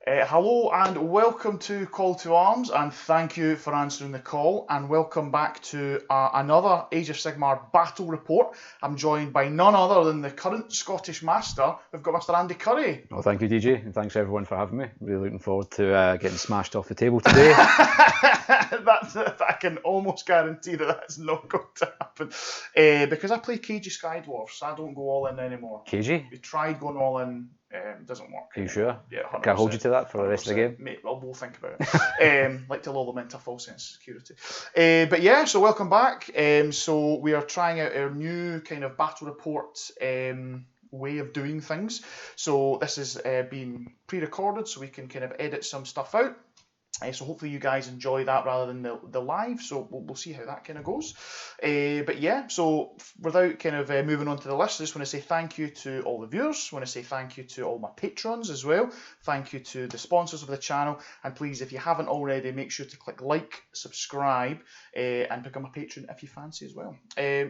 Hello and welcome to Call to Arms, and thank you for answering the call, and welcome back to another Age of Sigmar battle report. I'm joined by none other than the current Scottish Master. We've got Mr. Andy Currie. Well, thank you, DJ, and thanks everyone for having me. Really looking forward to getting smashed off the table today. I can almost guarantee that that's not going to happen. Because I play cagey Sky Dwarfs, I don't go all in anymore. Cagey? We tried going all in. Doesn't work. Are you sure? Yeah, 100%. Can I hold you to that for the rest of the game? Mate, we'll think about it. Like to lull them into a false sense of security. But yeah, so welcome back. So we are trying out our new kind of battle report way of doing things. So this is being pre-recorded, so we can kind of edit some stuff out. So hopefully you guys enjoy that rather than the live, so we'll see how that kind of goes. But yeah, so without kind of moving on to the list, I just want to say thank you to all the viewers. I want to say thank you to all my patrons as well. Thank you to the sponsors of the channel. And please, if you haven't already, make sure to click like, subscribe, and become a patron if you fancy as well.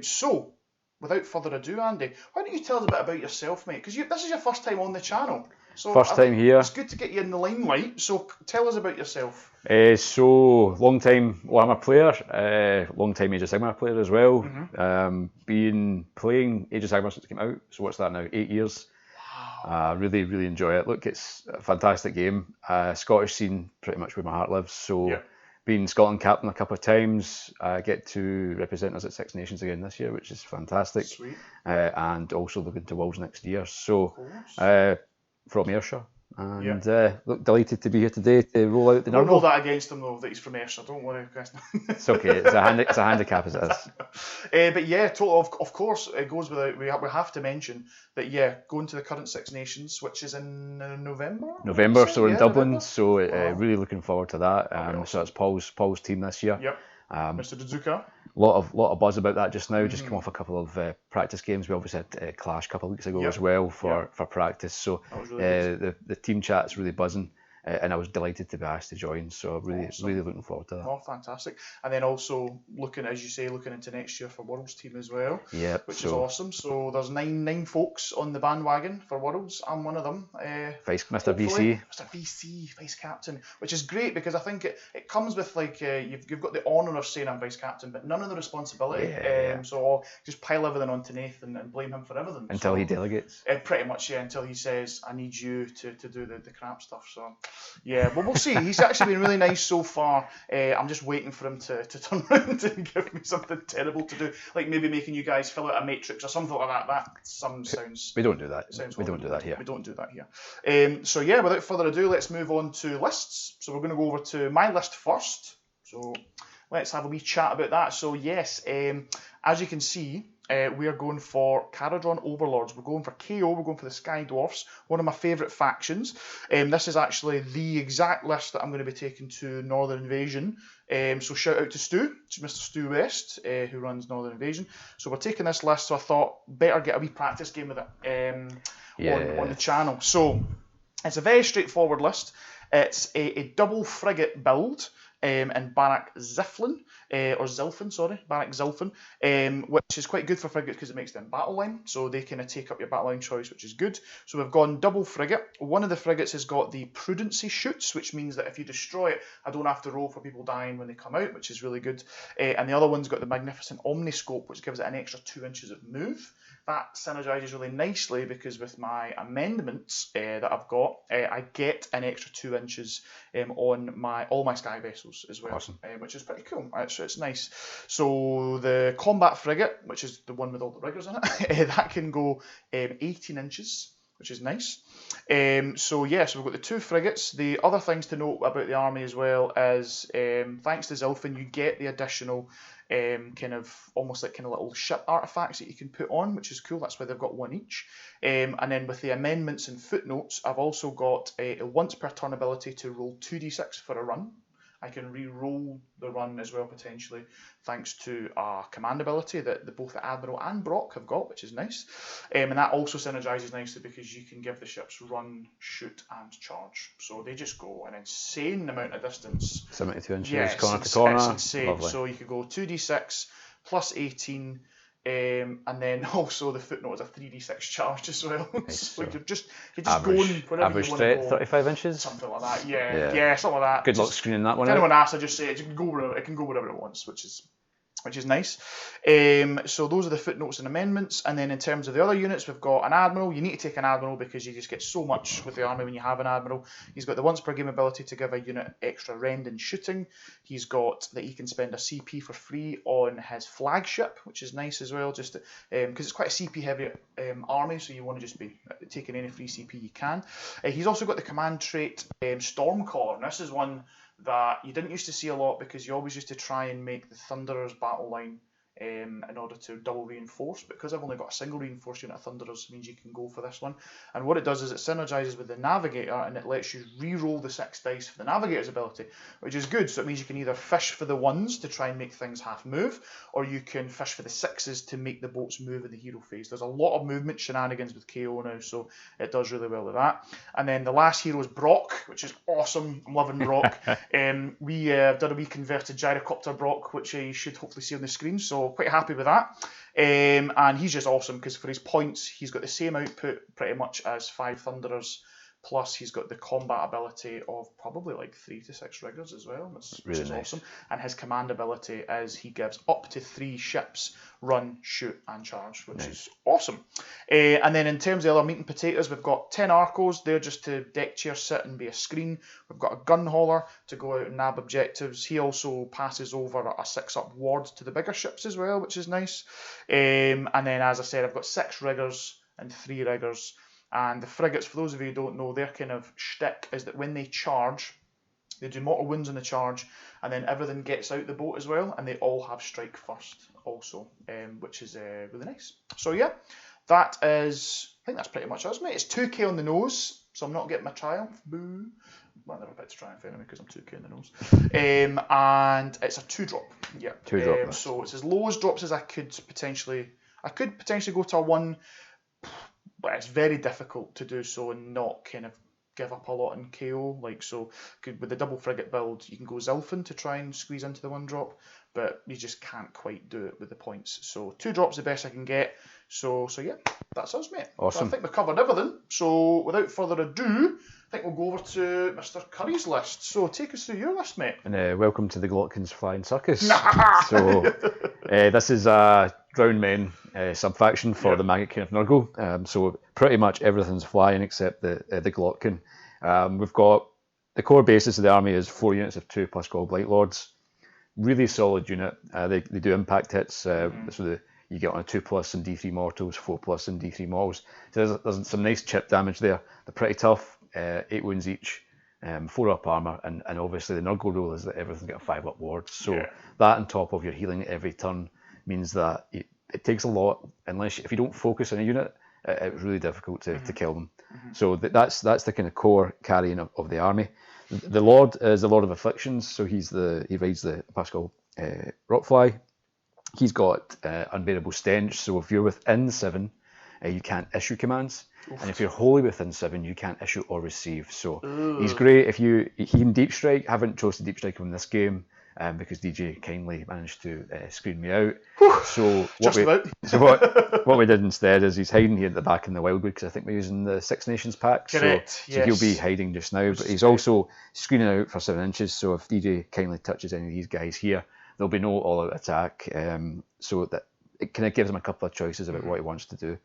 So without further ado, Andy, why don't you tell us a bit about yourself, mate? Because this is your first time on the channel. So first time here. It's good to get you in the limelight. So tell us about yourself. So long time. Well, I'm a player. Long time Age of Sigmar player as well. Mm-hmm. Been playing Age of Sigmar since it came out. So what's that now? 8 years. Wow. Really enjoy it. Look, it's a fantastic game. Scottish scene, pretty much where my heart lives. So. Yeah. Been Scotland captain a couple of times. Get to represent us at Six Nations again this year, which is fantastic. Sweet. And also looking to Worlds next year. So. From Ayrshire, and look, delighted to be here today to roll out the Nurgle. Don't hold that against him though, that he's from Ayrshire, don't worry. It's okay, it's a handicap as it is. But yeah, of course, it goes without, we have to mention that, yeah, going to the current Six Nations, which is in November, so we're in Dublin, November. so Wow. Really looking forward to that. Awesome. So it's Paul's team this year. Yep. Mr. Dazuka. Lot of buzz about that just now. Just come off a couple of practice games. We obviously had Clash a couple of weeks ago as well for practice. So really the team chat's really buzzing, and I was delighted to be asked to join. So really looking forward to that. Oh, fantastic! And then also looking, as you say, looking into next year for Worlds team as well. Yeah, which is awesome. So there's nine folks on the bandwagon for Worlds. I'm one of them. Mr. VC, vice captain, which is great because I think it comes with like you've got the honour of saying I'm vice captain, but none of the responsibility. So I'll just pile everything onto Nathan and blame him for everything until he delegates. Pretty much, yeah. Until he says I need you to do the crap stuff. So yeah, well we'll see. He's actually been really nice so far. I'm just waiting for him to turn around and give me something terrible to do, like maybe making you guys fill out a matrix or something like that. That sounds. We don't do that. We don't do that here. We don't do that here. So yeah, without further ado, let's move on to lists. So we're going to go over to my list first. So let's have a wee chat about that. So yes, as you can see, we are going for Kharadron Overlords. We're going for KO. We're going for the Sky Dwarfs, one of my favourite factions. This is actually the exact list that I'm going to be taking to Northern Invasion. So shout out to Stu, Mr. Stu West, who runs Northern Invasion. So we're taking this list, so I thought better get a wee practice game with it on the channel. So it's a very straightforward list. It's a double frigate build. In Barak Zilfin, Barak Zilfin, which is quite good for frigates because it makes them battle line, so they kind of take up your battle line choice, which is good. So we've gone double frigate. One of the frigates has got the prudency shoots, which means that if you destroy it, I don't have to roll for people dying when they come out, which is really good. And the other one's got the magnificent omniscope, which gives it an extra 2 inches of move. That synergizes really nicely because with my amendments that I've got, I get an extra 2 inches on all my sky vessels as well, awesome. Which is pretty cool. It's nice. So the combat frigate, which is the one with all the riggers in it, that can go 18 inches, which is nice. So we've got the two frigates. The other things to note about the army as well is, thanks to Zilfin, you get the additional kind of little ship artifacts that you can put on, which is cool. That's why they've got one each. And then with the amendments and footnotes, I've also got a once per turn ability to roll 2d6 for a run. I can re-roll the run as well, potentially, thanks to a command ability that both the Admiral and Brock have got, which is nice. And that also synergizes nicely because you can give the ships run, shoot, and charge. So they just go an insane amount of distance. 72 inches, yes, corner to corner. It's insane. Lovely. So you could go 2d6 plus 18 And then also the footnote is a 3d6 charge as well. Nice, So so you're just average, going wherever average you want to threat, go. 35 inches. Something like that. Yeah, something like that. Good luck Just, screening that one if out. anyone asks, I just say it can go wherever it wants, which is nice. So those are the footnotes and amendments. And then in terms of the other units, we've got an Admiral. You need to take an Admiral because you just get so much with the army when you have an Admiral. He's got the once per game ability to give a unit extra rend and shooting. He's got that he can spend a CP for free on his flagship, which is nice as well, just because it's quite a CP heavy army, so you want to just be taking any free CP you can. He's also got the command trait Stormcaller, and this is one that you didn't used to see a lot because you always used to try and make the Thunderers battle line in order to double reinforce, but because I've only got a single reinforced unit of Thunderers, it means you can go for this one. And what it does is it synergizes with the Navigator, and it lets you re-roll the 6 dice for the Navigator's ability, which is good. So it means you can either fish for the 1s to try and make things half move, or you can fish for the 6s to make the boats move in the hero phase. There's a lot of movement shenanigans with KO now, so it does really well with that. And then the last hero is Brock, which is awesome. I'm loving Brock. We did a wee converted gyrocopter Brock, which you should hopefully see on the screen, so quite happy with that. And he's just awesome because for his points, he's got the same output pretty much as 5 Thunderers, plus he's got the combat ability of probably like 3 to 6 riggers as well, which is nice. Awesome. And his command ability is he gives up to 3 ships run, shoot, and charge, which is awesome. And then in terms of the other meat and potatoes, we've got 10 Arcos. They're just to deck chair sit and be a screen. We've got a gun hauler to go out and nab objectives. He also passes over a 6-up ward to the bigger ships as well, which is nice. And then, as I said, I've got 6 riggers and 3 riggers. And the frigates, for those of you who don't know, their kind of shtick is that when they charge, they do mortal wounds on the charge, and then everything gets out the boat as well, and they all have strike first also, which is really nice. So yeah, that is, I think that's pretty much us, mate. It's 2k on the nose, so I'm not getting my triumph. Boo. Well, I never picked a triumph anyway because I'm 2k in the nose. And it's a 2-drop. Yeah. 2-drop. So it's as low as drops as I could potentially go to a 1. But it's very difficult to do so and not kind of give up a lot in KO. Like, so with the double frigate build, you can go Zilfin to try and squeeze into the 1-drop, but you just can't quite do it with the points. So 2 drops the best I can get. So yeah, that's us, mate. Awesome. So I think we've covered everything. So without further ado, I think we'll go over to Mr. Currie's list. So take us through your list, mate. And welcome to the Glotkins Flying Circus. So this is a ground men sub-faction for the Maggotkin of Nurgle. So pretty much everything's flying except the Glotkin. We've got the core basis of the army is 4 units of 2 plus Gold Blight Lords. Really solid unit. They do impact hits. So you get on a 2+ and D3 mortals, 4+ and D3 mortals. So there's some nice chip damage there. They're pretty tough. 8 wounds each. 4 up armor, and obviously the Nurgle rule is that everything's got a 5-up ward. So that on top of your healing every turn means that it takes a lot. If you don't focus on a unit, it's really difficult to kill them. So that's the kind of core carrying of the army. The Lord is the Lord of Afflictions, so he rides the Pascal Rockfly. He's got Unbearable Stench, so if you're within 7, you can't issue commands. And if you're wholly within 7, you can't issue or receive. So he's great. He can deep strike. I haven't chosen deep strike in this game because DJ kindly managed to screen me out. So what we did instead is he's hiding here at the back in the Wildwood because I think we're using the 6 Nations pack. Correct. So he'll be hiding just now. But he's also screening out for 7 inches. So if DJ kindly touches any of these guys here, there'll be no all-out attack. So that it kind of gives him a couple of choices about what he wants to do.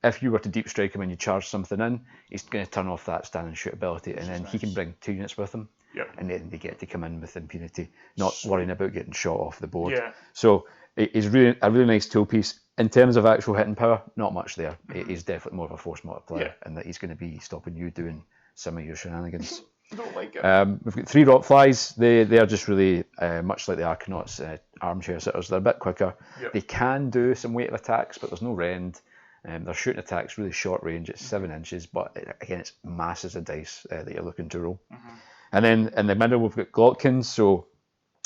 If you were to deep strike him and you charge something in, he's going to turn off that stand and shoot ability, and then he can bring 2 units with him, and then they get to come in with impunity, not worrying about getting shot off the board. So he's a really nice tool piece. In terms of actual hitting power, not much there. He's definitely more of a force multiplier, and that he's going to be stopping you doing some of your shenanigans. I don't like it. We've got 3 rock flies. They are just really much like the Arcanauts armchair sitters. They're a bit quicker. They can do some weighted attacks, but there's no rend. Their shooting attack's really short range. It's 7 inches, but again, it's masses of dice that you're looking to roll. And then in the middle, we've got Glotkins. So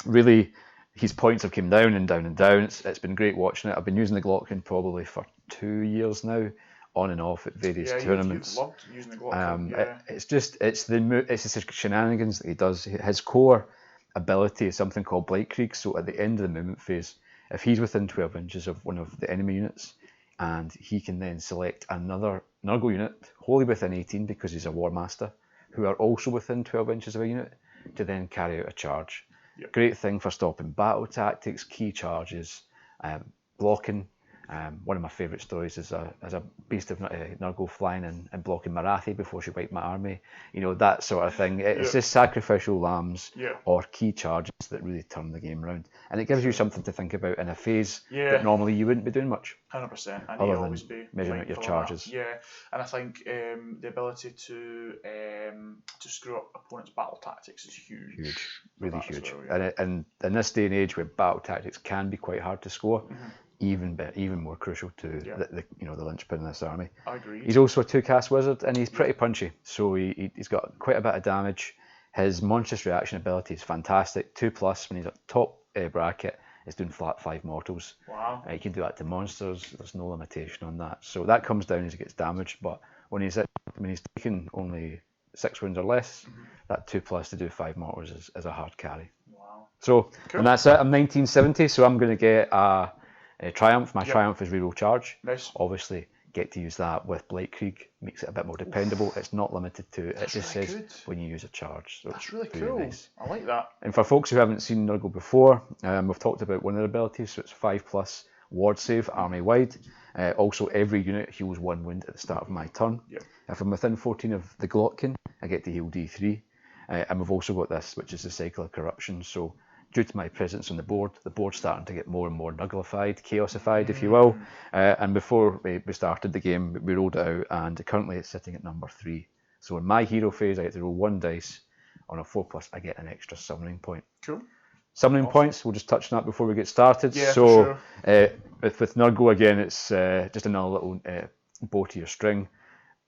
really, his points have come down and down and down. It's been great watching it. I've been using the Glotkin probably for 2 years now, on and off at various tournaments. You've loved using the Glotkin. It's the shenanigans that he does. His core ability is something called Blightcreek. So at the end of the movement phase, if he's within 12 inches of one of the enemy units, and he can then select another Nurgle unit, wholly within 18 because he's a War Master, who are also within 12 inches of a unit, to then carry out a charge. Yep. Great thing for stopping battle tactics, key charges, blocking. One of my favourite stories is a beast of Nurgle flying and blocking Marathi before she wiped my army. You know, that sort of thing. It's just sacrificial lambs or key charges that really turn the game around. And it gives you something to think about in a phase that normally you wouldn't be doing much. 100%. And other you than always be measuring out your charges. That. Yeah, and I think the ability to screw up opponents' battle tactics is huge. Huge, really huge. Well, and in this day and age where battle tactics can be quite hard to score, even more crucial to the linchpin in this army. I agree. He's also a 2-cast wizard, and he's pretty punchy, so he's got quite a bit of damage. His monstrous reaction ability is fantastic. 2+ when he's at top bracket is doing flat 5 mortals. Wow. He can do that to monsters. There's no limitation on that. So that comes down as he gets damaged, but when he's taking only 6 wounds or less, that 2+ to do 5 mortals is a hard carry. Wow. So and that's it. I'm 1970, so I'm going to get a Triumph. My Triumph is reroll charge. Nice. Obviously, get to use that with Blightcreek. Makes it a bit more dependable. It's not limited to. It just really says good. when you use a charge. So That's really it's cool. nice. I like that. And for folks who haven't seen Nurgle before, we've talked about one of their abilities. So it's 5+ ward save, army wide. Also, every unit heals 1 wound at the start of my turn. Yep. If I'm within 14 of the Glotkin, I get to heal D3. And we've also got this, which is the cycle of corruption. So due to my presence on the board's starting to get more and more Nurglified, chaosified, if you will. And before we started the game, we rolled it out, and currently it's sitting at number 3. So in my hero phase, I get to roll 1 dice. On a 4+, I get an extra summoning point. Cool. Summoning points, we'll just touch on that before we get started. Yeah, so for sure. With Nurgle, again, it's just another little bow to your string.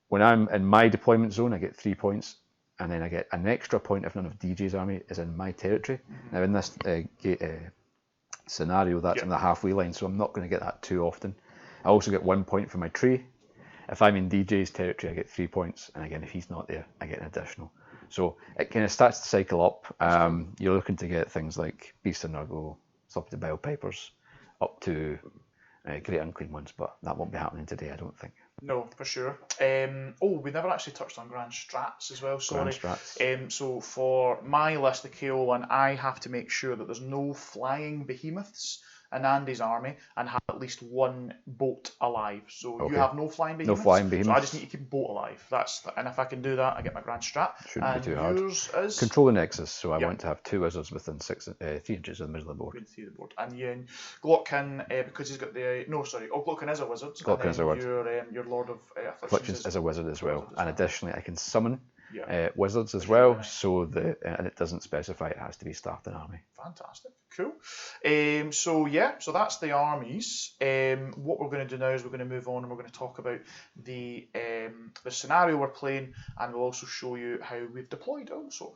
When I'm in my deployment zone, I get 3 points. And then I get an extra point if none of DJ's army is in my territory. Now in this scenario, that's on the halfway line, so I'm not going to get that too often. I also get 1 point for my tree. If I'm in DJ's territory, I get 3 points, and again, if he's not there, I get an additional. So it kind of starts to cycle up. You're looking to get things like Beast of Nurgle, Slop the Bile Pipers, up to Great Unclean Ones, but that won't be happening today, I don't think. No, for sure. We never actually touched on Grand Strats as well, sorry. Grand Strats. So for my list of KO one, I have to make sure that there's no flying behemoths in Andy's army and have at least 1 boat alive. So you have no flying behemoths. No flying behemoths. So I just need to keep a boat alive. And if I can do that, I get my Grand Strat. Shouldn't be too hard. Yours is? Control the Nexus, so I want to have 2 wizards within 3 inches of the middle of the board. And then Glotkin, because he's got the... No, sorry. Glotkin is a wizard. Glotkin is a wizard. Your Lord of Afflictions is a wizard as well. And additionally, I can summon wizards as Which well, is nice. so and it doesn't specify it has to be staffed an army. Fantastic, cool. So that's the armies. What we're going to do now is we're going to move on and we're going to talk about the scenario we're playing, and we'll also show you how we've deployed also.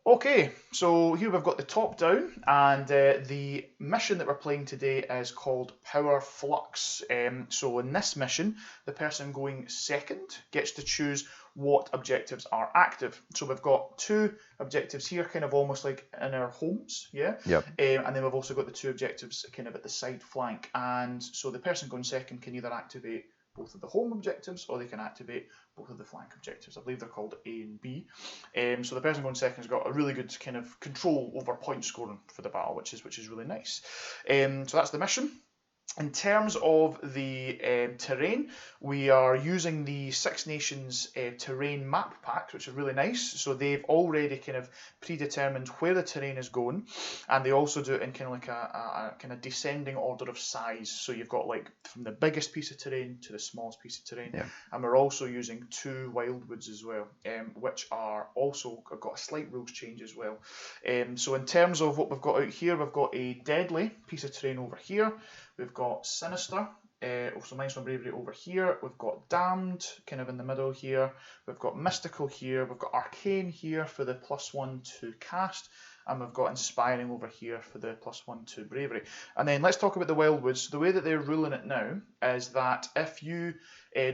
Okay, so here we've got the top down, and the mission that we're playing today is called Power Flux. So in this mission, the person going second gets to choose what objectives are active. So we've got 2 objectives here, kind of almost like in our homes, yeah? Yep. And then we've also got the 2 objectives kind of at the side flank. And so the person going second can either activate both of the home objectives, or they can activate both of the flank objectives. I believe they're called A and B. So the person going second has got a really good kind of control over point scoring for the battle, which is really nice. So that's the mission. In terms of the terrain, we are using the Six Nations terrain map packs, which are really nice. So they've already kind of predetermined where the terrain is going, and they also do it in kind of like a kind of descending order of size. So you've got like from the biggest piece of terrain to the smallest piece of terrain, and we're also using 2 wildwoods as well, which are also got a slight rules change as well. So in terms of what we've got out here, we've got a deadly piece of terrain over here. We've got Sinister, also Minus 1 Bravery over here. We've got Damned, kind of in the middle here. We've got Mystical here. We've got Arcane here for the +1 to cast. and we've got inspiring over here for the +1 to bravery. And then let's talk about the Wildwoods. The way that they're ruling it now is that if you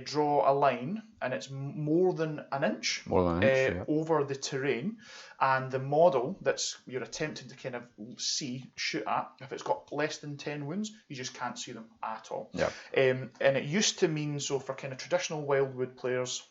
draw a line and it's more than an inch, over the terrain, and the model that's you're attempting to kind of shoot at, if it's got less than 10 wounds, you just can't see them at all. Yeah. And it used to mean, so for kind of traditional Wildwood players,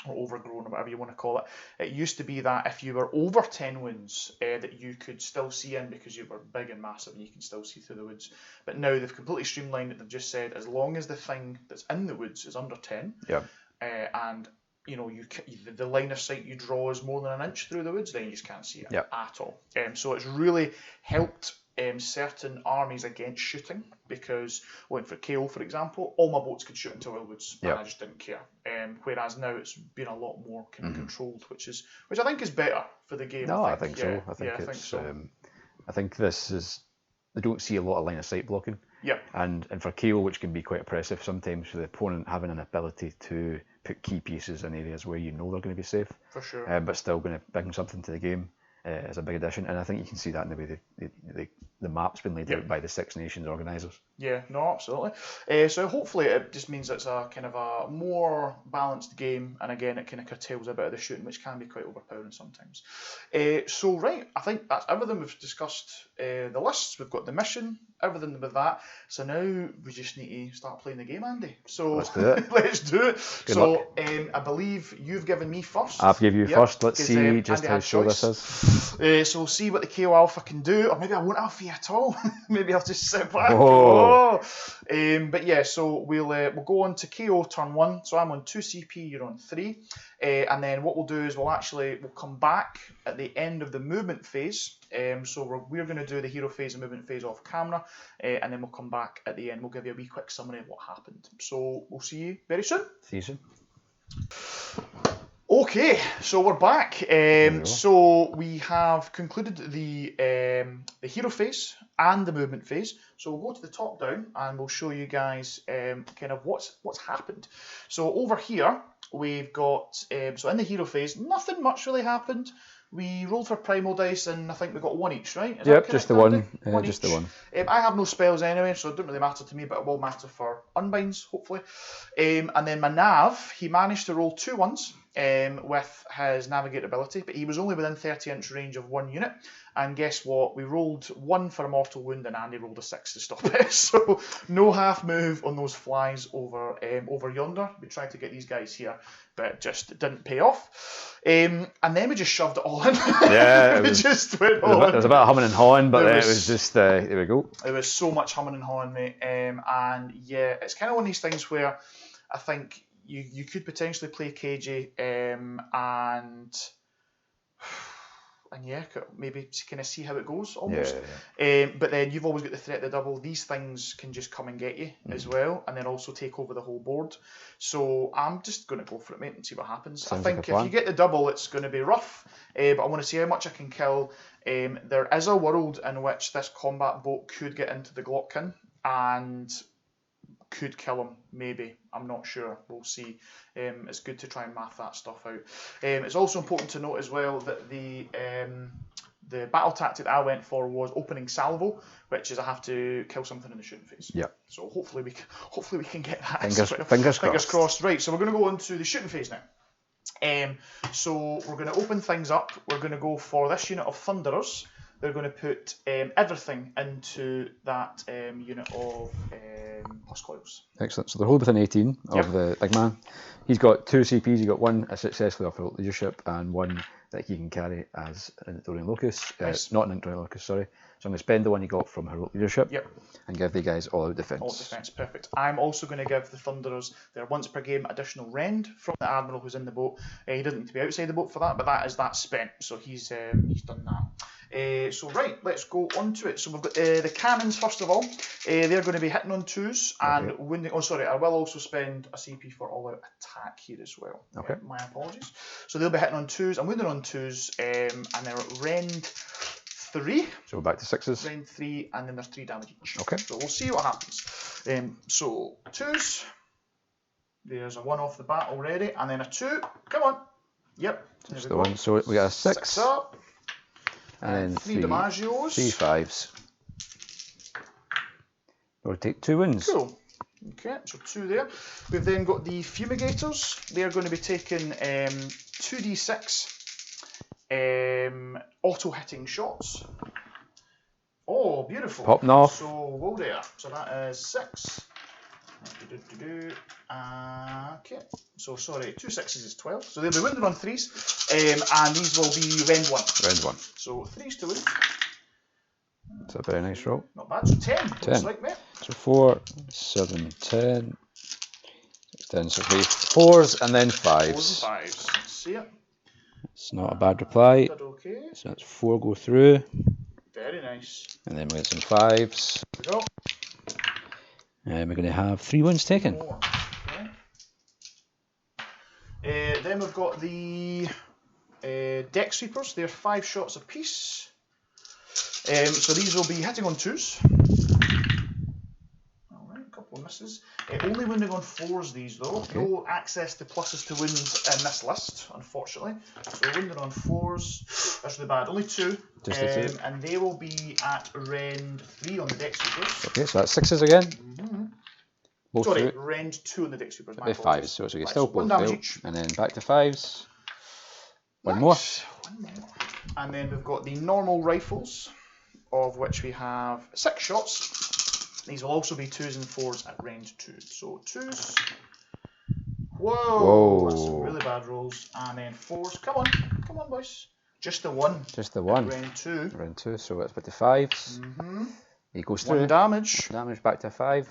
or overgrown, or whatever you want to call it, it used to be that if you were over 10 wounds, that you could still see in because you were big and massive and you can still see through the woods. But now they've completely streamlined it. They've just said as long as the thing that's in the woods is under 10, and you know the line of sight you draw is more than an inch through the woods, then you just can't see it at all. So it's really helped certain armies against shooting, because went for KO, for example, all my boats could shoot into Wildwoods, and I just didn't care. Whereas now it's been a lot more kind of controlled, which I think is better for the game. No, I think so. I think this is, they don't see a lot of line of sight blocking. And for KO, which can be quite oppressive sometimes, for the opponent having an ability to put key pieces in areas where you know they're going to be safe, for sure, but still going to bring something to the game. Is a big addition, and I think you can see that in the way the map's been laid out by the Six Nations organisers. Yeah, no, absolutely. So hopefully it just means it's a kind of a more balanced game, and again it kind of curtails a bit of the shooting, which can be quite overpowering sometimes. So right, I think that's everything. We've discussed the lists, we've got the mission, everything with that. So now we just need to start playing the game, Andy. So let's do it. Let's do it. Good luck. I believe you've given me first. I've given you first. Let's see just how sure this is. So we'll see what the KO Alpha can do, or maybe I won't alpha at all. Maybe I'll just sit back. But yeah, so we'll go on to KO turn 1. So I'm on 2 CP, you're on 3, and then what we'll do is we'll come back at the end of the movement phase. So we're going to do the hero phase and movement phase off camera, and then we'll come back at the end. We'll give you a wee quick summary of what happened. So we'll see you very soon. See you soon. Okay, so we're back. So we have concluded the hero phase and the movement phase. So we'll go to the top down and we'll show you guys kind of what's happened. So over here we've got so in the hero phase nothing much really happened. We rolled for primal dice and I think we got 1 each, right? Yep, just the one. Just the one. I have no spells anyway, so it doesn't really matter to me, but it will matter for unbinds, hopefully. And then my nav, he managed to roll 2 ones with his navigate ability, but he was only within 30-inch range of 1 unit. And guess what? We rolled 1 for a mortal wound and Andy rolled a 6 to stop it. So no half move on those flies over yonder. We tried to get these guys here, but it just didn't pay off. And then we just shoved it all in. Yeah, it was, just went all in. There was a bit of humming and hawing, but it was just, there we go. It was so much humming and hawing, mate. And yeah, it's kind of one of these things where I think you could potentially play KJ and yeah, maybe kind of see how it goes almost. Yeah. But then you've always got the threat of the double. These things can just come and get you as well, and then also take over the whole board. So I'm just going to go for it, mate, and see what happens. Sounds I think like a plan. if you get the double, it's going to be rough, but I want to see how much I can kill. There is a world in which this combat boat could get into the Glotkin and could kill him, maybe. I'm not sure. We'll see. It's good to try and math that stuff out. It's also important to note as well that the battle tactic that I went for was opening salvo, which is I have to kill something in the shooting phase. Yeah. So hopefully we can get that. Fingers crossed. Right. So we're going to go on to the shooting phase now. So we're going to open things up. We're going to go for this unit of Thunderers. They're going to put everything into that unit of Huskloils. Excellent. So they're all within 18 of the big man. He's got 2 CPs. He's got 1 successfully off heroic leadership and 1 that he can carry as an Enduring Locus. Nice. Not an Enduring Locus, sorry. So I'm going to spend the 1 he got from heroic leadership and give the guys all out defence. All defence, perfect. I'm also going to give the Thunderers their once per game additional rend from the Admiral who's in the boat. He doesn't need to be outside the boat for that, but that spent. So he's done that. So right, let's go on to it. So we've got the cannons first of all. They're going to be hitting on 2s and wounding. Oh, sorry, I will also spend a CP for all-out attack here as well. Okay. My apologies. So they'll be hitting on 2s and wounding on 2s, and they're rend 3. So we're back to 6s. Rend 3, and then there's 3 damage each. Okay. So we'll see what happens. So 2s. There's a 1 off the bat already, and then a 2. Come on. Yep. That's the 1. So we got a 6. 6 up. And then 3 Damagios. 3 5s. We'll take 2 wounds. Cool. Okay, so 2 there. We've then got the Fumigators. They're going to be taking 2d6 auto-hitting shots. Oh, beautiful. Popping off. So, whoa there. So that is 6. Okay, so sorry, 2 6s is 12. So they'll be wounded on 3s, and these will be rend 1. Rend 1. So 3s to wound. It's a very nice roll. Not bad, so 10. 10. Looks like, mate. So 4, 7, 10. 6, 10, so 3 4s and then 5s. 4s and 5s. Let's see it. It's not a bad reply. Okay. So that's 4 go through. Very nice. And then we get some 5s. There we go. And we're going to have 3 wounds taken. More. Okay. Then we've got the deck sweepers. They're 5 shots apiece. So these will be hitting on 2s. Alright, a couple of misses. Only wounding on 4s these though. Okay. No access to pluses to wounds in this list, unfortunately. So wounding on 4s. That's really bad. Only 2. Just the 2. And they will be at rend 3 on the deck sweepers. Okay, so that's 6s again. Both Sorry, through. rend 2 on the deck sweepers. They're 5s, so it's okay. Still so 1 both damage fail. each. And then back to 5s. One more. One more. And then we've got the normal rifles, of which we have 6 shots. These will also be 2s and 4s at range 2. So 2s. Whoa, that's some really bad rolls. And then 4s. Come on, boys. Just the 1. Just the 1. Range 2. Round 2, so it's back to 5s. He goes through. 1 damage. Damage back to 5.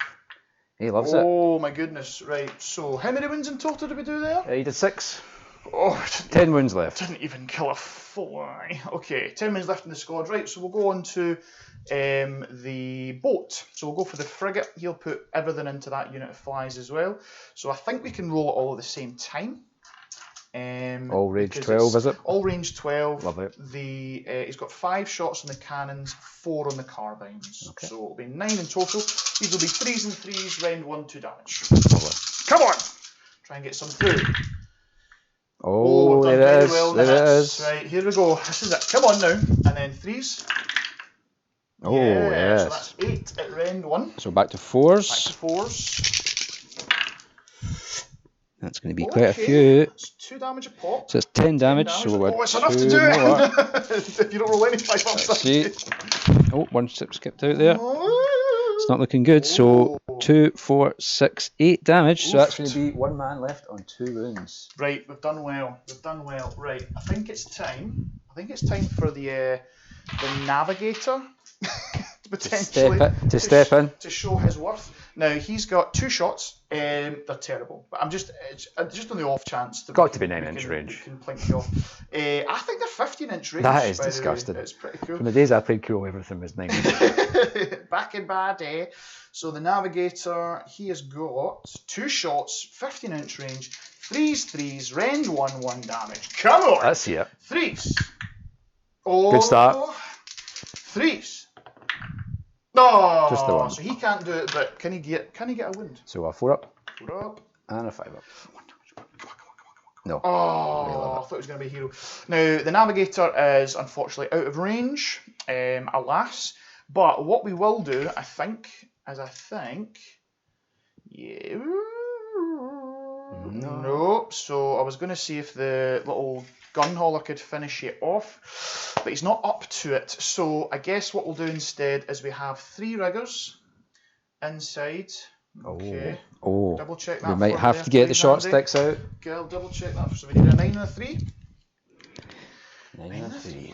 He loves it. Oh my goodness. Right. So how many wounds in total did we do there? He did 6. Oh, 10 wounds left. Didn't even kill a fly. Okay, 10 minutes left in the squad. Right, so we'll go on to the boat. So we'll go for the frigate. He'll put everything into that unit of flies as well. So I think we can roll it all at the same time. All range 12, is it? All range 12. Lovely. He's got 5 shots on the cannons, 4 on the carbines. Okay. So it'll be 9 in total. These will be 3s and 3s, round 1, 2 damage. Lovely. Come on! Try and get some through. Oh, we've done there very it is. well. There it That's is. right, here we go. This is it. Come on now. And then 3s. Oh, yeah, yes. So that's 8 at round 1. So back to 4s. Back to 4s. That's going to be quite a few. That's 2 damage a pop. So it's 10 damage. So we're it's enough to 2 do more. it. If you don't roll any 5 Let's ups. see. Oh, 1 chip skipped out there. Oh. It's not looking good. So 2, 4, 6, 8 damage. So that's Oof. going to be 1 man left on 2 wounds. Right, we've done well. We've done well. Right, I think it's time. For the navigator potentially step in to show his worth. Now he's got 2 shots. They're terrible, but I'm just on the off chance. That Got to be 9-inch range. We can plink you off. I think they're 15-inch range. That is by the way. disgusting. It's pretty cool. From the days I played Cool, everything was 9 inch. Back in bad day. So the navigator, he has got 2 shots, 15-inch range, 3s, range 1, 1 damage. Come on! Let's see it. 3s. Oh, Good start. 3s. No, Just the 1. So he can't do it, but can he get a wound? So a 4 up 4 up. and a 5 up. No. Oh, I thought it was going to be a hero. Now, the navigator is unfortunately out of range, alas. But what we will do, I think, yeah. Nope. So I was going to see if the little gun hauler could finish it off, but he's not up to it. So I guess what we'll do instead is we have 3 riggers inside. Okay. Oh. Double check that. We might have to get the short sticks out. Okay, I'll double check that. So we need a 9 and a 3. 9 and a 3.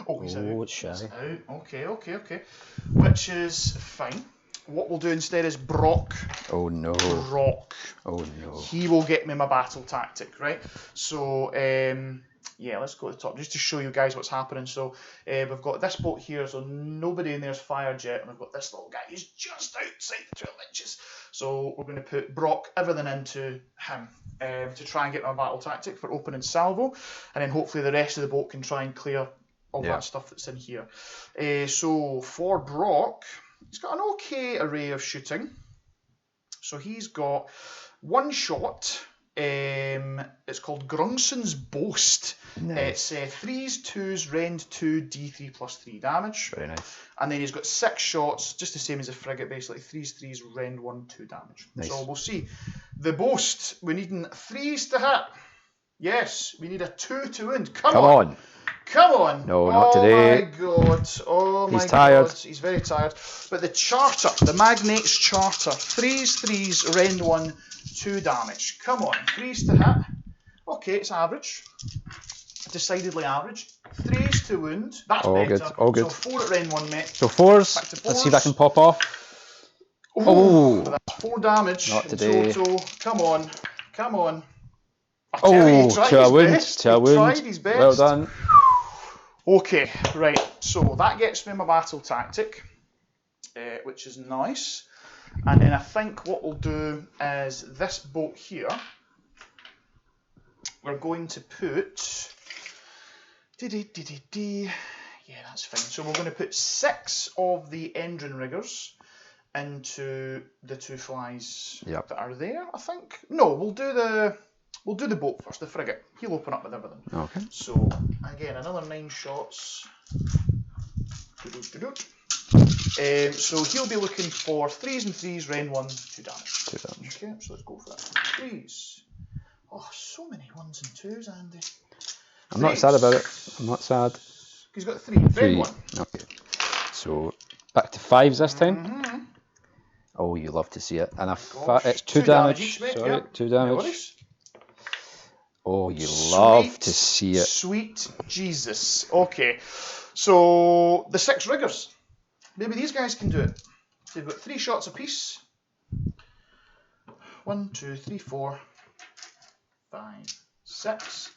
Oh, he's out. It's shy. He's out. Okay. Which is fine. What we'll do instead is Brock. Oh no. Brock. Oh no. He will get me my battle tactic, right? So, yeah, let's go to the top just to show you guys what's happening. So, we've got this boat here, so nobody in there's fire jet, and we've got this little guy who's just outside the 12 inches. So, we're going to put Brock, everything into him to try and get my battle tactic for opening salvo, and then hopefully the rest of the boat can try and clear all that stuff that's in here. So, for Brock, he's got an okay array of shooting. So, he's got 1 shot It's called Grungson's Boast. Nice. It's 3s, 2s, rend 2, d3 plus 3 damage. Very nice. And then he's got 6 shots, just the same as a frigate, basically. 3s, 3s, rend 1, 2 damage. Nice. So we'll see. The Boast, we're needing 3s to hit. Yes, we need a 2 to wound. Come on. Come on. No, not today. Oh my god. Oh my He's tired. god. He's very tired. But the Charter, the Magnate's Charter. 3s, rend 1, 2 damage. Come on. 3s to hit. Okay, it's average. Decidedly average. 3s to wound. That's all better. Good. All good. So 4 at rend 1, mate. So 4s. Back to 4s. Let's see if I can pop off. Oh, that's 4 damage. Not today. In total. Come on. Come on. Oh, to a wound. To a wound. Tried his best. Well done. Okay, right. So that gets me my battle tactic, which is nice. And then I think what we'll do is this boat here, we're going to put... Yeah, that's fine. So we're going to put 6 of the engine riggers into the 2 flies that are there, I think. No, we'll do the boat first, the frigate. He'll open up with everything. Okay. So, again, another 9 shots. So he'll be looking for 3s and 3s, rend 1, 2 damage. 2 damage. Okay, so let's go for that. 3s. Oh, so many 1s and 2s, Andy. I'm not sad about it. I'm not sad. He's got 3. Rend 1. Okay. So, back to 5s this time. Oh, you love to see it. And it's 2 damage. Each, mate. Sorry, Yep. 2 damage. No worries. Oh, you love to see it. Sweet Jesus. Okay, so the 6 riggers. Maybe these guys can do it. So they've got 3 shots apiece. 1, 2, 3, 4, 5, 6.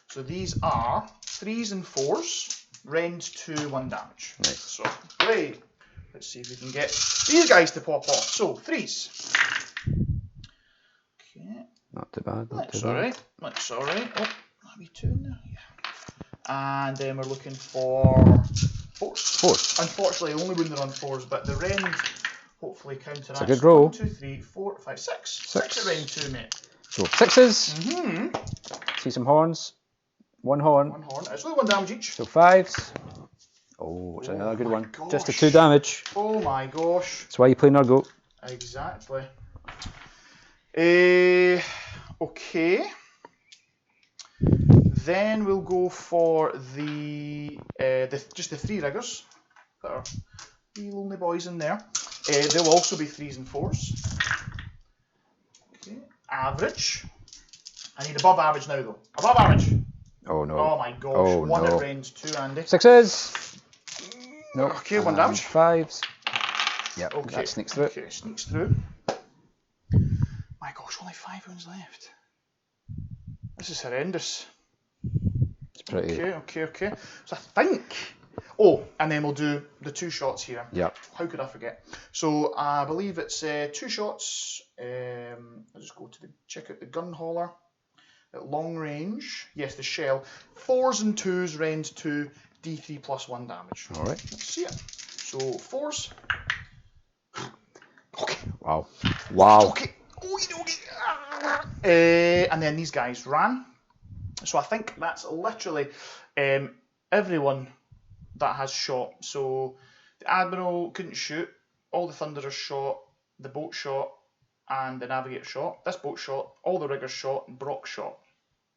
So these are 3s and 4s. Rend 2, 1 damage. Nice. So, great. Let's see if we can get these guys to pop off. So, 3s. Okay. Not too bad. That's alright. That's alright. Oh, that'll be 2 in there. Yeah. And then we're looking for 4s. 4s. Unfortunately, only when they're on 4s, but the rend hopefully counteracts. It's a good roll. 1, 2, 3, 4, 5, 6. 6 at rend 2, mate. So 6s. See some horns. 1 horn. 1 horn. It's only 1 damage each. So 5s. Oh, it's another good one. Gosh. Just a 2 damage. Oh my gosh. That's why you play Nurgle. Exactly. Okay. Then we'll go for the just the 3 riggers. There are 3 lonely boys in there. They'll also be 3s and 4s. Okay. Average. I need above average now though. Above average. Oh no. Oh my gosh. Oh, 1 no. at range, 2, Andy. 6s. No. Okay, 1 damage. 5s. Yep, Okay. that sneaks through. Okay, sneaks through. My gosh, only 5 wounds left. This is horrendous. It's pretty. Okay. So I think... Oh, and then we'll do the 2 shots here. Yep. How could I forget? So I believe it's 2 shots. I'll just go to check out the gun hauler. At long range. Yes, the shell. 4s and 2s, rend 2, d3 plus 1 damage. Alright. Let's see it. So 4s. Okay. Wow. Wow. Okay. And then these guys ran. So I think that's literally everyone that has shot. So the Admiral couldn't shoot. All the Thunderers shot. The boat shot. And the Navigator shot. This boat shot. All the riggers shot. And Brock shot.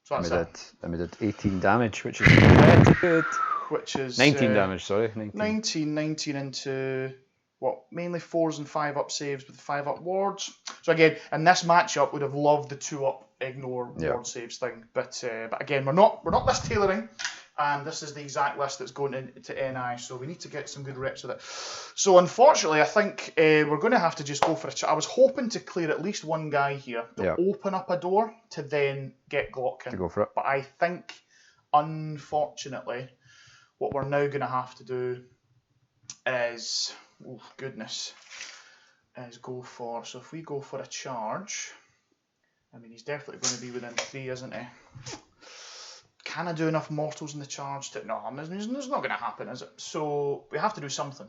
So that's it. And we did 18 damage, which is pretty good. Which is 19 damage, sorry. 19 into what, mainly 4s and 5 up saves with 5 up wards. So again, in this matchup, would have loved the 2 up ignore ward saves thing. But again, we're not list tailoring, and this is the exact list that's going into NI. So we need to get some good reps with it. So unfortunately, I think we're going to have to just go for a. I was hoping to clear at least 1 guy here to open up a door to then get Glotkin. To go for it. But I think, unfortunately, what we're now going to have to do is, oh goodness, is go for, so if we go for a charge, I mean, he's definitely going to be within 3, isn't he? Can I do enough mortals in the charge to, no, it's not going to happen, is it? So we have to do something.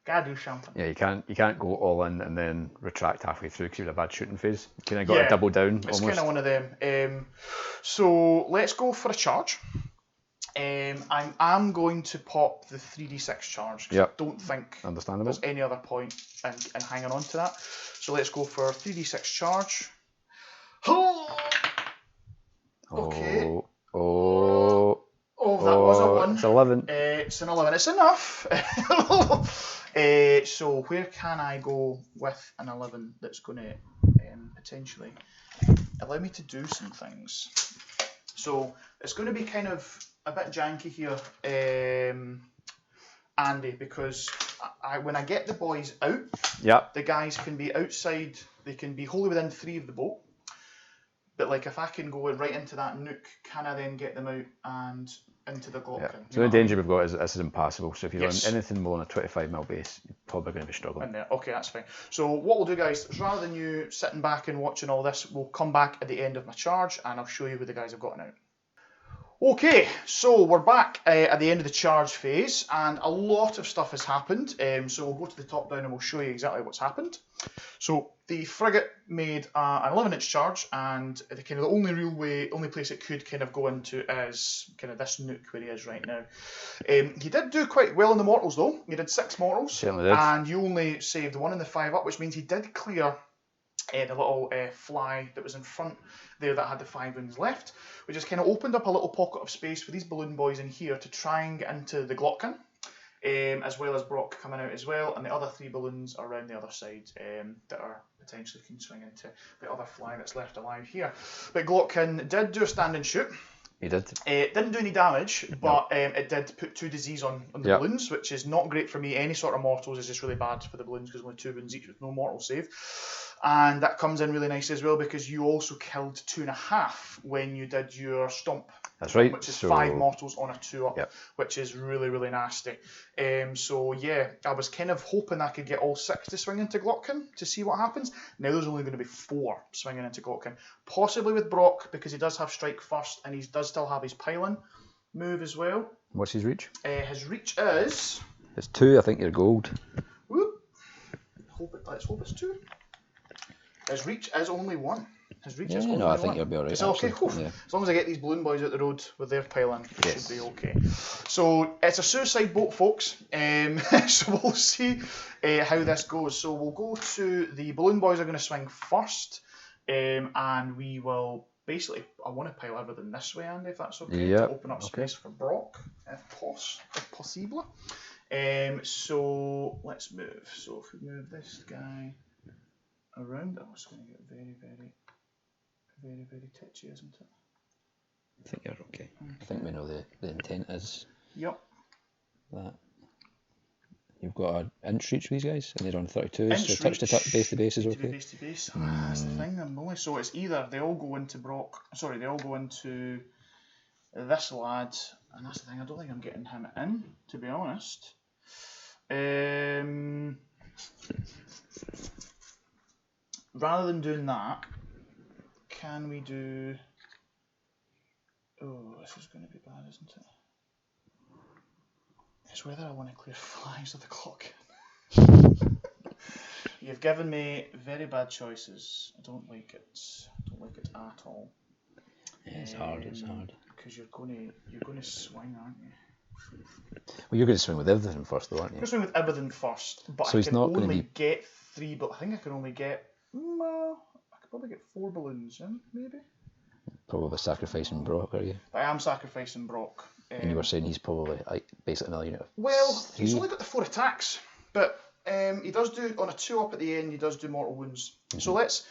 Gotta do something. Yeah, you can't go all in and then retract halfway through because you had a bad shooting phase. You kind of got to double down. It's almost. kind of one of them. So let's go for a charge. I'm going to pop the 3d6 charge. I don't think there's any other point in hanging on to that. So let's go for 3d6 charge. Okay. Oh, that was a 1. It's 11. It's an 11. It's enough. So where can I go with an 11 that's going to potentially allow me to do some things? So it's going to be kind of a bit janky here, Andy, because when I get the boys out, the guys can be outside, they can be wholly within 3 of the boat. But like if I can go right into that nook, can I then get them out and into the Glocken? Yeah. So the danger we've got is this is impassable. So if you're on anything more than a 25mm base, you're probably going to be struggling. Okay, that's fine. So what we'll do, guys, is rather than you sitting back and watching all this, we'll come back at the end of my charge and I'll show you who the guys have gotten out. Okay, so we're back at the end of the charge phase and a lot of stuff has happened. So we'll go to the top down and we'll show you exactly what's happened. So the frigate made an 11-inch charge, and the kind of the only place it could kind of go into is kind of this nook where he is right now. He did do quite well in the mortals though. He did 6 mortals, certainly did. And you only saved 1 in the 5 up, which means he did clear the little fly that was in front there that had the 5 wounds left, which just kind of opened up a little pocket of space for these balloon boys in here to try and get into the Glocken, as well as Brock coming out as well, and the other 3 balloons are around the other side that are potentially can swing into the other fly that's left alive here. But Glocken did do a stand and shoot. He did. It didn't do any damage, but it did put 2 disease on the balloons, which is not great for me. Any sort of mortals is just really bad for the balloons because only 2 wounds each with no mortal save. And that comes in really nice as well because you also killed 2.5 when you did your stomp. That's right. Which is 5 mortals on a 2-up, which is really, really nasty. So yeah, I was kind of hoping I could get all 6 to swing into Glocken to see what happens. Now there's only going to be 4 swinging into Glocken. Possibly with Brock because he does have strike first and he does still have his pylon move as well. What's his reach? His reach is... It's 2, I think you're gold. Whoop. Let's hope it's 2. His reach is only 1. His reach is only 1. I think you'll be alright. Is it okay? As long as I get these balloon boys out the road with their pylon, it should be okay. So it's a suicide boat, folks. So we'll see how this goes. So we'll go to the balloon boys are going to swing first, and we will basically. I want to pile everything this way, Andy, if that's okay. To open up space for Brock, if possible. So let's move. So if we move this guy around, oh, it's going to get very, very, very, very titchy, isn't it? I think you're okay. I think we know the intent is that you've got an inch reach for these guys, and they're on 32, so touch to touch, base to base is okay. Base to base. That's the thing, I'm only so it's either they all go into Brock. Sorry, they all go into this lad, and that's the thing. I don't think I'm getting him in, to be honest. Rather than doing that, can we do... Oh, this is going to be bad, isn't it? It's whether I want to clear flies of the clock. You've given me very bad choices. I don't like it. I don't like it at all. Yeah, it's hard. It's hard. Because you're going to swing, aren't you? Well, you're going to swing with everything first, though, aren't you? I'm going to swing with everything first, but so I can only get 3. But I think I can only get. I could probably get 4 balloons in, maybe. Probably sacrificing Brock, are you? I am sacrificing Brock. And you were saying he's probably basically another unit of 3. Well, he's only got the 4 attacks, but he does do, on a 2-up at the end, he does do mortal wounds. So let's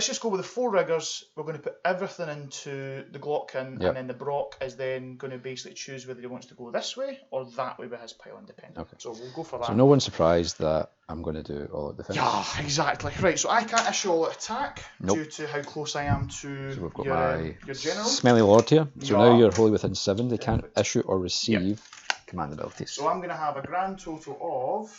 just go with the 4 riggers. We're going to put everything into the Glocken, and then the Brock is then going to basically choose whether he wants to go this way or that way with his pylon dependent. Okay. So we'll go for that. So no one's surprised that I'm going to do all of the things. Yeah, exactly. Right, so I can't issue all attack due to how close I am to we've got your general. Smelly Lord here. So now you're wholly within 7. They can't issue or receive command abilities. So I'm going to have a grand total of...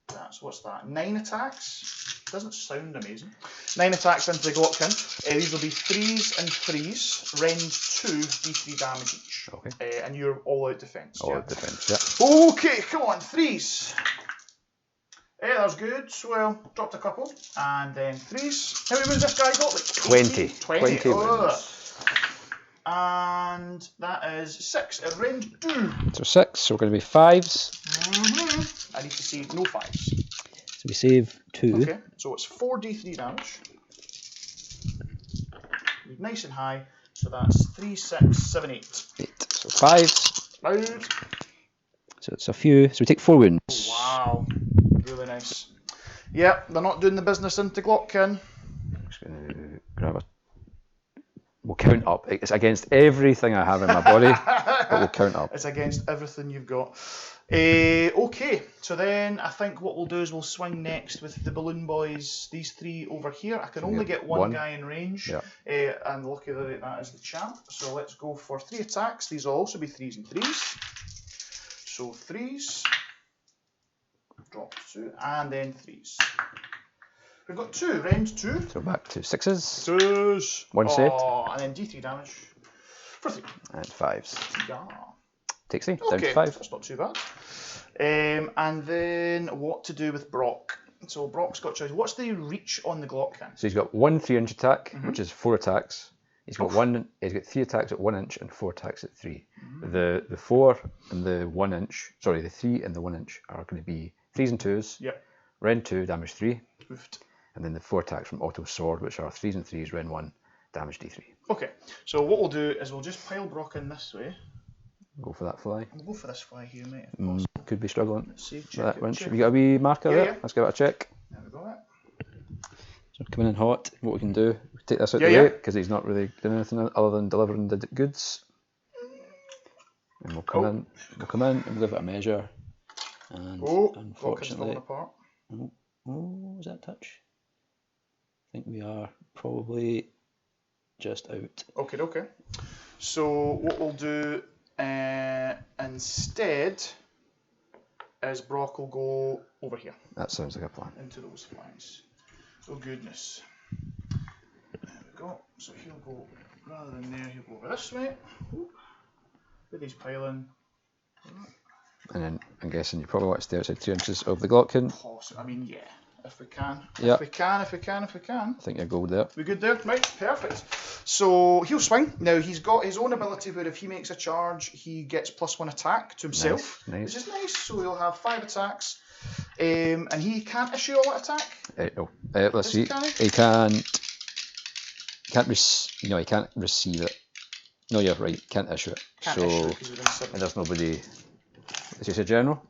That's what's that? 9 attacks. doesn't sound amazing. 9 attacks into the Glockkin. These will be 3s and 3s, range 2, d3 damage each. Okay. And you're all out defense. All out defense, yeah. Okay, come on, 3s. Yeah, that was good. Well, dropped a couple. And then 3s. How many wounds this guy got? Like 20. 20 wounds. And that is 6 at range 2. So 6, so we're going to be 5s. I need to save no 5s. So we save 2. Okay, so it's 4d3 damage. Nice and high. So that's 3, 6, 7, 8. 8. So 5s. 5. So it's a few. So we take 4 wounds. Oh, wow. Really nice. Yep, they're not doing the business into Glockkin. I'm just going to grab a... We'll count up. It's against everything I have in my body, but we'll count up. It's against everything you've got. Okay, so then I think what we'll do is we'll swing next with the balloon boys. These 3 over here. I can only get one guy in range, yeah. And luckily that is the champ. So let's go for 3 attacks. These will also be 3s and 3s. So 3s, drop 2, and then 3s. We've got 2, range 2. So back to 6s. 2s. 1 saved. And then d3 damage for 3. And 5s. Yeah. Takes 3, Okay, down to 5. that's not too bad. And then what to do with Brock. So Brock's got choice. What's the reach on the Glockkin? So he's got 1 3-inch attack, which is 4 attacks. He's got 3 attacks at 1 inch and 4 attacks at 3. The 4 and the 1 inch, sorry, the 3 and the 1 inch are going to be 3s and 2s. Yep. Ren 2, damage 3. Oofed. And then the 4 attacks from Auto Sword, which are 3s and 3s, Ren 1, damage D3. Okay, so what we'll do is we'll just pile Brock in this way. Go for that fly. We'll go for this fly here, mate, if possible. Could be struggling. Let's see, With check that it, winch. check Have you got a wee marker there? Yeah. Let's give it a check. There we go. So coming in hot, what we can do, we take this out Yeah, the yeah. way, because he's not really doing anything other than delivering the goods. And we'll come in, and we'll give it a measure. And Glockkin's falling unfortunately, apart. oh, was that a touch? I think we are probably just out. Okay. So what we'll do instead is Brock will go over here. That sounds like a plan. Into those flies. Oh goodness. There we go. So he'll go, rather than there, he'll go over this way. With his piling. And then I'm guessing you probably want to stay outside 3 inches of the Glockkin. I mean, yeah. If we can. Yeah. If we can. I think you're gold there. We good there? Right, perfect. So he'll swing. Now he's got his own ability where if he makes a charge, he gets +1 attack to himself. Nice. Which is nice. So he'll have 5 attacks. And he can't issue all that attack? Let's see. He can't receive it. No, you're right. Can't issue it. Can't so issue it 'cause he's within 7. and there's nobody. Is he a general?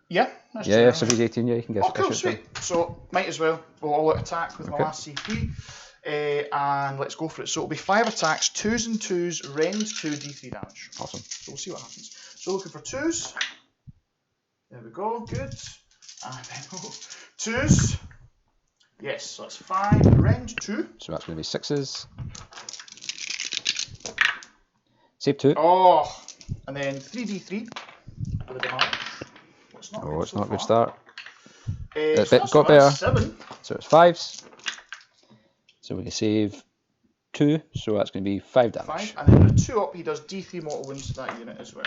Yeah, that's Yeah, so he's 18. Yeah, you can get. Oh, cool, sweet. So might as well go all out attack with my last CP. And let's go for it. So it'll be 5 attacks, 2s and 2s, range 2, d3 damage. Awesome. So we'll see what happens. So looking for 2s. There we go, good. And then 2s. Yes, so that's 5, range 2. So that's going to be 6s. Save 2. Oh, and then 3d3 with the damage. It's not Oh, it's so not a good far. start. So that's got better. 7. So it's 5s. So we can save 2. So that's going to be 5 damage. 5, and then with a 2 up, he does d3 mortal wounds to that unit as well.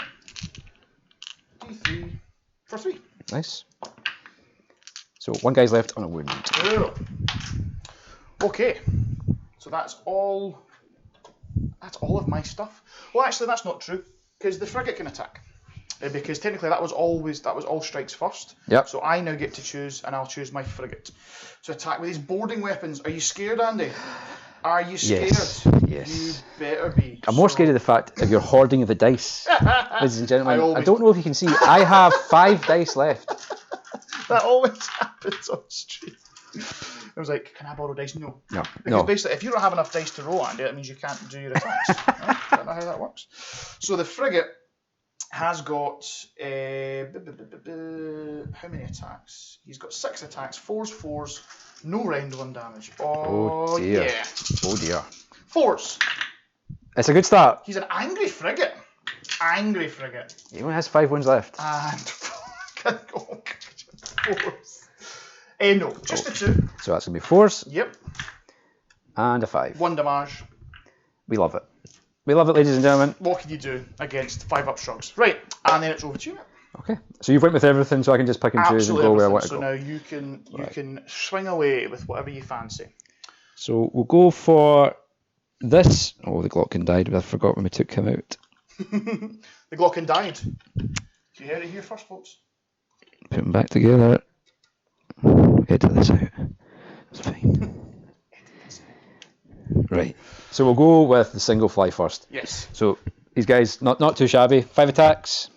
d3 for 3. Nice. So 1 guy's left on a wound. Cool. Okay, so that's all. That's all of my stuff. Well, actually, that's not true because the frigate can attack. Because technically that was all strikes first. Yep. So I now get to choose, and I'll choose my frigate to attack with these boarding weapons. Are you scared, Andy? Are you scared? Yes. You better be. I'm more scared of the fact of your hoarding of the dice, ladies and gentlemen. I don't know if you can see. I have 5 dice left. That always happens on stream. I was like, can I borrow dice? No. Because basically, if you don't have enough dice to roll, Andy, that means you can't do your attacks. Right? Don't know how that works. So the frigate has got how many attacks? He's got 6 attacks, 4s, no round 1 damage. Oh dear. Yeah. Oh dear. 4s. It's a good start. He's an angry frigate. Angry frigate. He only has 5 wounds left. And 4s. No, just the 2. So that's going to be 4s. Yep. And a 5. 1 damage. We love it. We love it, ladies and gentlemen. What can you do against 5-up shrugs? Right, and then it's over to you. Okay. So you've went with everything, so I can just pick and choose and go where I want to go. So now you can swing away with whatever you fancy. So we'll go for this. Oh, the Glockin died. I forgot when we took him out. The Glockin died. You heard it here first, folks. Put them back together. Edit this out. It's fine. Right. So we'll go with the single fly first. Yes. So these guys, not too shabby. 5 attacks.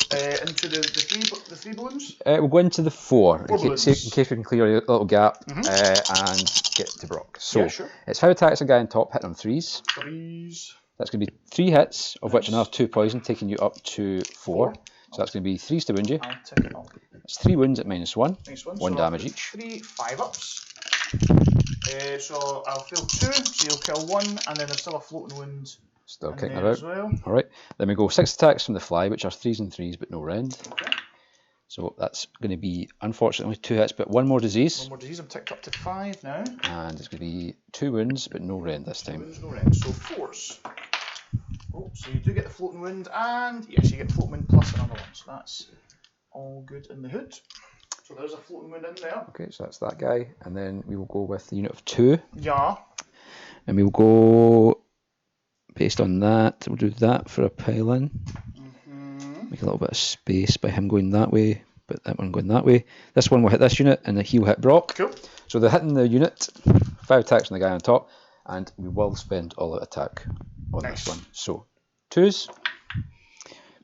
Into the three balloons. We'll go into the 4 in balloons. case we can clear a little gap and get to Brock. So Yeah, sure. it's 5 attacks, a guy on top, hitting on 3s. 3s. That's going to be 3 hits, of which another 2 poison, taking you up to 4. So that's going to be 3s to wound you. I'll tick it up. It's 3 wounds at -1. One So damage each. 3 5-ups. So I'll fail 2, so you'll kill 1, and then there's still a floating wound. Still kicking there about. as well. Alright. Then we go 6 attacks from the fly, which are 3s and 3s, but no rend. Okay. So that's going to be, unfortunately, 2 hits, but 1 more disease. 1 more disease. I'm ticked up to 5 now. And it's going to be 2 wounds, but no rend this time. Wounds, no rend. So 4s. Oh, so you do get the floating wound, and yes, you get the floating wound plus another one. So that's all good in the hood. So there's a floating wound in there. Okay, so that's that guy. And then we will go with the unit of 2. Yeah. And we will go, based on that, we'll do that for a pile-in. Make a little bit of space by him going that way, but that one going that way. This one will hit this unit, and he will hit Brock. Cool. So they're hitting the unit, 5 attacks on the guy on top, and we will spend all out attack on this one. So 2s,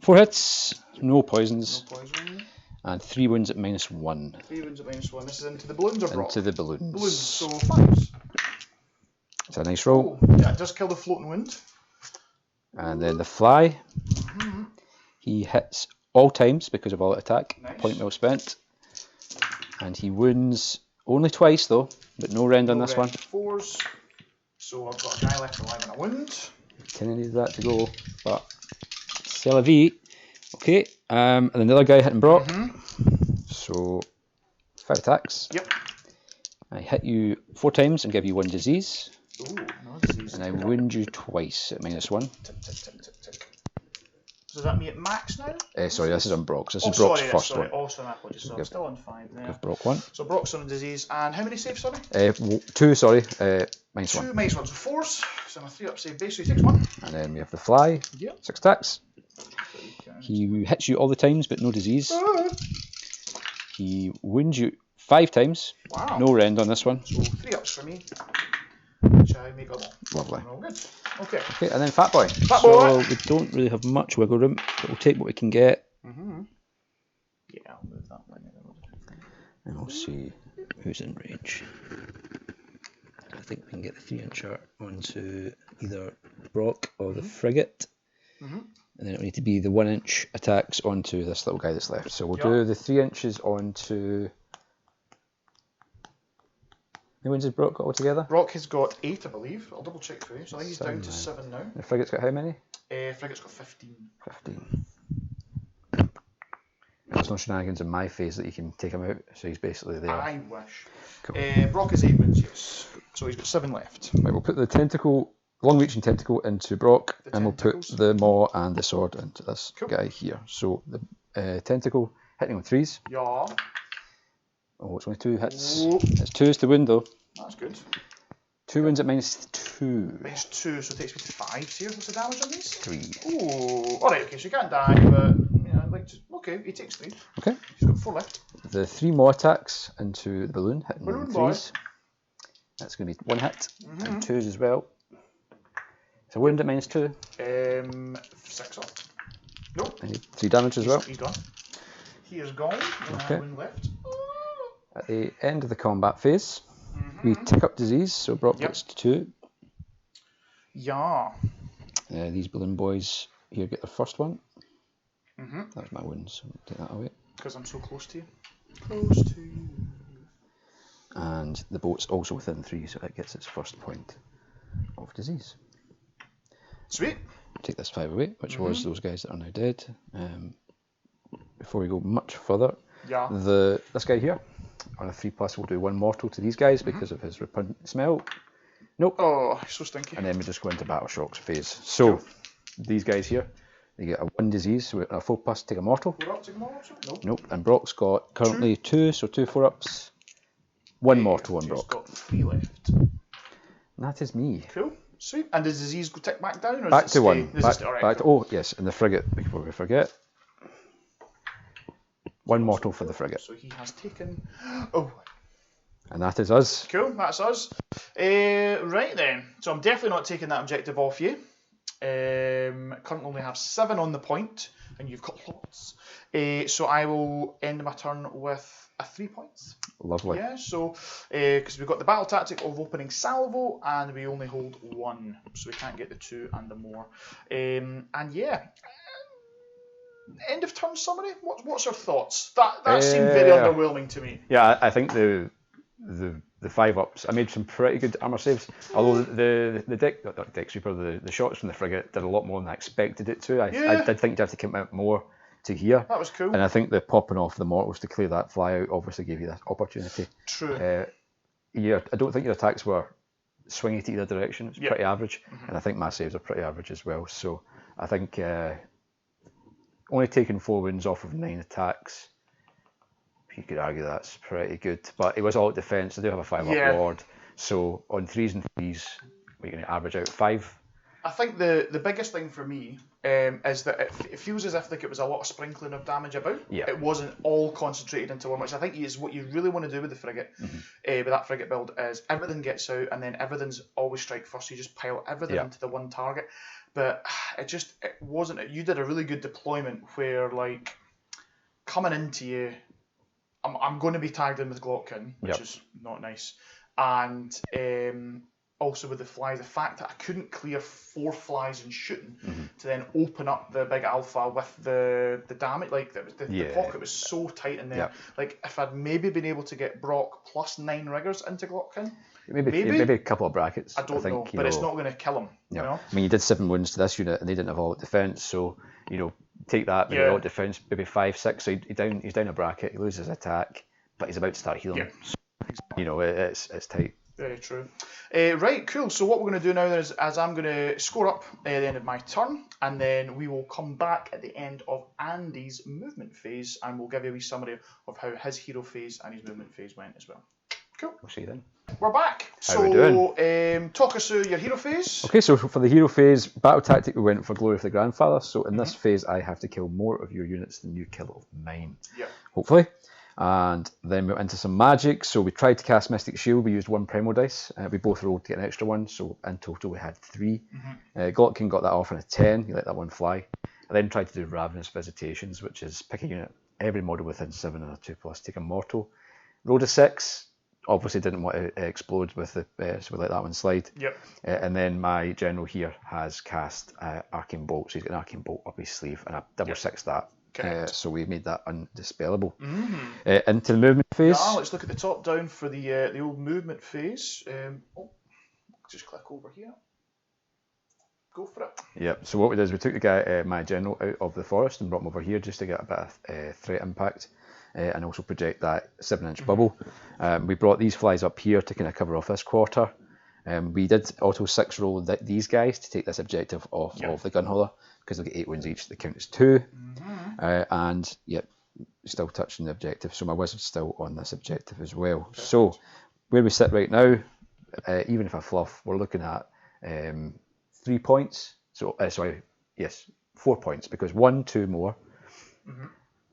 4 hits, no poisons, No poison. and 3 wounds at -1. 3 wounds at -1. This is into the balloons or Brock? Into the balloons. Balloons, so 5s. It's a nice roll. Oh, yeah, just kill the floating wind. And then the fly, he hits all times because of all out attack. Nice. Point well spent. And he wounds only twice though, but no rend on this one. 4s. So I've got a guy left alive and a wound. Kind of needed that to go, but c'est la vie. Okay, and then the other guy hitting Brock. So 5 attacks. Yep. I hit you 4 times and give you 1 disease. Ooh, no disease. And I wound you twice at -1. Tick, tick, tick, tick, tick. So is that me at max now? Sorry, this is on Brock's. This is Brock's first one. Also, my apologies. So I'm still on 5 there. Give Brock 1. So Brock's on a disease. And how many saves, sorry? 2, sorry. -1. 2 -1. So 4s. So I'm a 3-up save base, so he takes 1. And then we have the fly. Yep. 6 attacks. He hits you all the times, but no disease. He wounds you 5 times. Wow. No rend on this one. So 3-ups for me. Which I make a lot. Lovely. All good. Okay. Okay, and then Fat Boy. Fat so Boy. we don't really have much wiggle room, but we'll take what we can get. Yeah, I'll move that one. And we'll see who's in range. I think we can get the 3-incher onto either Brock or the frigate. And then it'll need to be the 1-inch attacks onto this little guy that's left. So we'll do the 3 inches onto... How many wins has Brock got altogether? Brock has got 8, I believe. I'll double check for you. So I think he's down to 7 now. The frigate's got how many? Frigate's got 15. 15. There's no shenanigans in my phase that you can take him out, so he's basically there. I wish. Cool. Brock is 8 wins, yes. So he's got 7 left. Right, we'll put the tentacle, long-reaching tentacle into Brock, and we'll put tentacles. the maw and the sword into this Cool. guy here. So the tentacle hitting on 3s. Yeah. Oh, it's only 2 hits. Ooh. It's 2s to wound though. That's good. 2 wounds at -2. -2, so it takes me to 5 here. What's the damage on these? 3. Ooh. Alright, okay, so you can't die, but yeah, I'd like to. Okay, he takes 3. Okay. He's got 4 left. The 3 maw attacks into the balloon, hitting on Balloon boy. 3s. That's going to be 1 hit, and 2s as well. It's a wound at -2. 6 up. Nope. I need 3 damage as well. He's gone. He is gone. And I Okay. have 1 left. At the end of the combat phase, we tick up disease, so Brock gets 2. Yeah. These balloon boys here get their first one. That's my wound, so I'll take that away. Because I'm so close to you. Close to you. And the boat's also within 3, so it gets its first point of disease. Sweet. Take this 5 away, which was those guys that are now dead. Before we go much further, Yeah. this guy here, on a 3+, we'll do 1 mortal to these guys because of his repugnant smell. Nope. Oh, so stinky. And then we just go into battle shocks phase. So these guys here, they get a 1 disease, so a 4+, take a mortal. 4 up, take a mortal? Nope. Nope. And Brock's got currently 2, so 2 4-ups. 1 mortal on Brock. Got 3 left. And that is me. Cool. Sweet. And does disease go tick back down? Or Back does to it 1. Stay? Back to, oh, yes, and the frigate, before we forget. 1 mortal for the frigate. So he has taken... Oh. And that is us. Cool, that's us. Right then. So I'm definitely not taking that objective off you. Currently only have 7 on the point, and you've got lots. So I will end my turn with a 3 points. Lovely. Yeah, so because we've got the battle tactic of opening salvo, and we only hold 1, so we can't get the 2 and the more. And yeah, end of turn summary. What's your thoughts? That seemed very underwhelming to me. Yeah, I think the 5-ups, I made some pretty good armor saves. Although the shots from the frigate did a lot more than I expected it to. I did think to have to come out more to here. That was cool. And I think the popping off the mortals to clear that fly out obviously gave you that opportunity. True. I don't think your attacks were swingy to either direction. It's pretty average. And I think my saves are pretty average as well. So I think only taking 4 wounds off of 9 attacks, you could argue that's pretty good. But it was all defence. I do have a 5-up ward. So on 3s and 3s, we're going to average out 5. I think the biggest thing for me is that it feels as if it was a lot of sprinkling of damage about. Yeah. It wasn't all concentrated into one, which I think is what you really want to do with the frigate, with that frigate build, is everything gets out and then everything's always strike first. So you just pile everything into the one target. But it wasn't. You did a really good deployment where, like, coming into you, I'm going to be tagged in with Glotkin, which is not nice. And also with the flies, the fact that I couldn't clear 4 flies and shooting to then open up the big alpha with the damage, like the pocket was so tight in there. Like if I'd maybe been able to get Brock plus 9 riggers into Glotkin, maybe a couple of brackets. I don't know, but it's not going to kill him. You know? I mean, you did 7 wounds to this unit, and they didn't have all defence, so take that, maybe all defence, maybe 5, 6. So he's down a bracket. He loses attack, but he's about to start healing. So, it's tight. Very true. Right, cool. So what we're going to do now is I'm going to score up at the end of my turn, and then we will come back at the end of Andy's movement phase, and we'll give you a wee summary of how his hero phase and his movement phase went as well. Cool. We'll see you then. We're back. How are we doing? Talk us through your hero phase. Okay, so for the hero phase, battle tactic, we went for Glory of the Grandfather. So in this phase, I have to kill more of your units than you kill of mine. Yeah. Hopefully. And then we went into some magic. So we tried to cast Mystic Shield. We used 1 Primo dice. We both rolled to get an extra 1. So in total, we had 3. Glotkin got that off on a 10. He let that one fly. I then tried to do Ravenous Visitations, which is pick a unit, every model within 7 and a 2+, take a mortal. Rolled a 6. Obviously didn't want to explode with the, so we let that one slide. Yep. And then my general here has cast Arcane Bolt. So he's got an Arcane Bolt up his sleeve, and I double 6 that. So we made that undispellable. Into the movement phase. Yeah, let's look at the top down for the old movement phase. Just click over here. Go for it. Yep. So what we did is we took the guy, my general, out of the forest and brought him over here just to get a bit of threat impact. And also project that 7-inch bubble. We brought these flies up here to kind of cover off this quarter. We did auto 6 roll these guys to take this objective off of the gun hauler because they'll get 8 wounds each. They count as 2. And still touching the objective. So my wizard's still on this objective as well. Perfect. So where we sit right now, even if I fluff, we're looking at 3 points. So 4 points because 1, 2 more,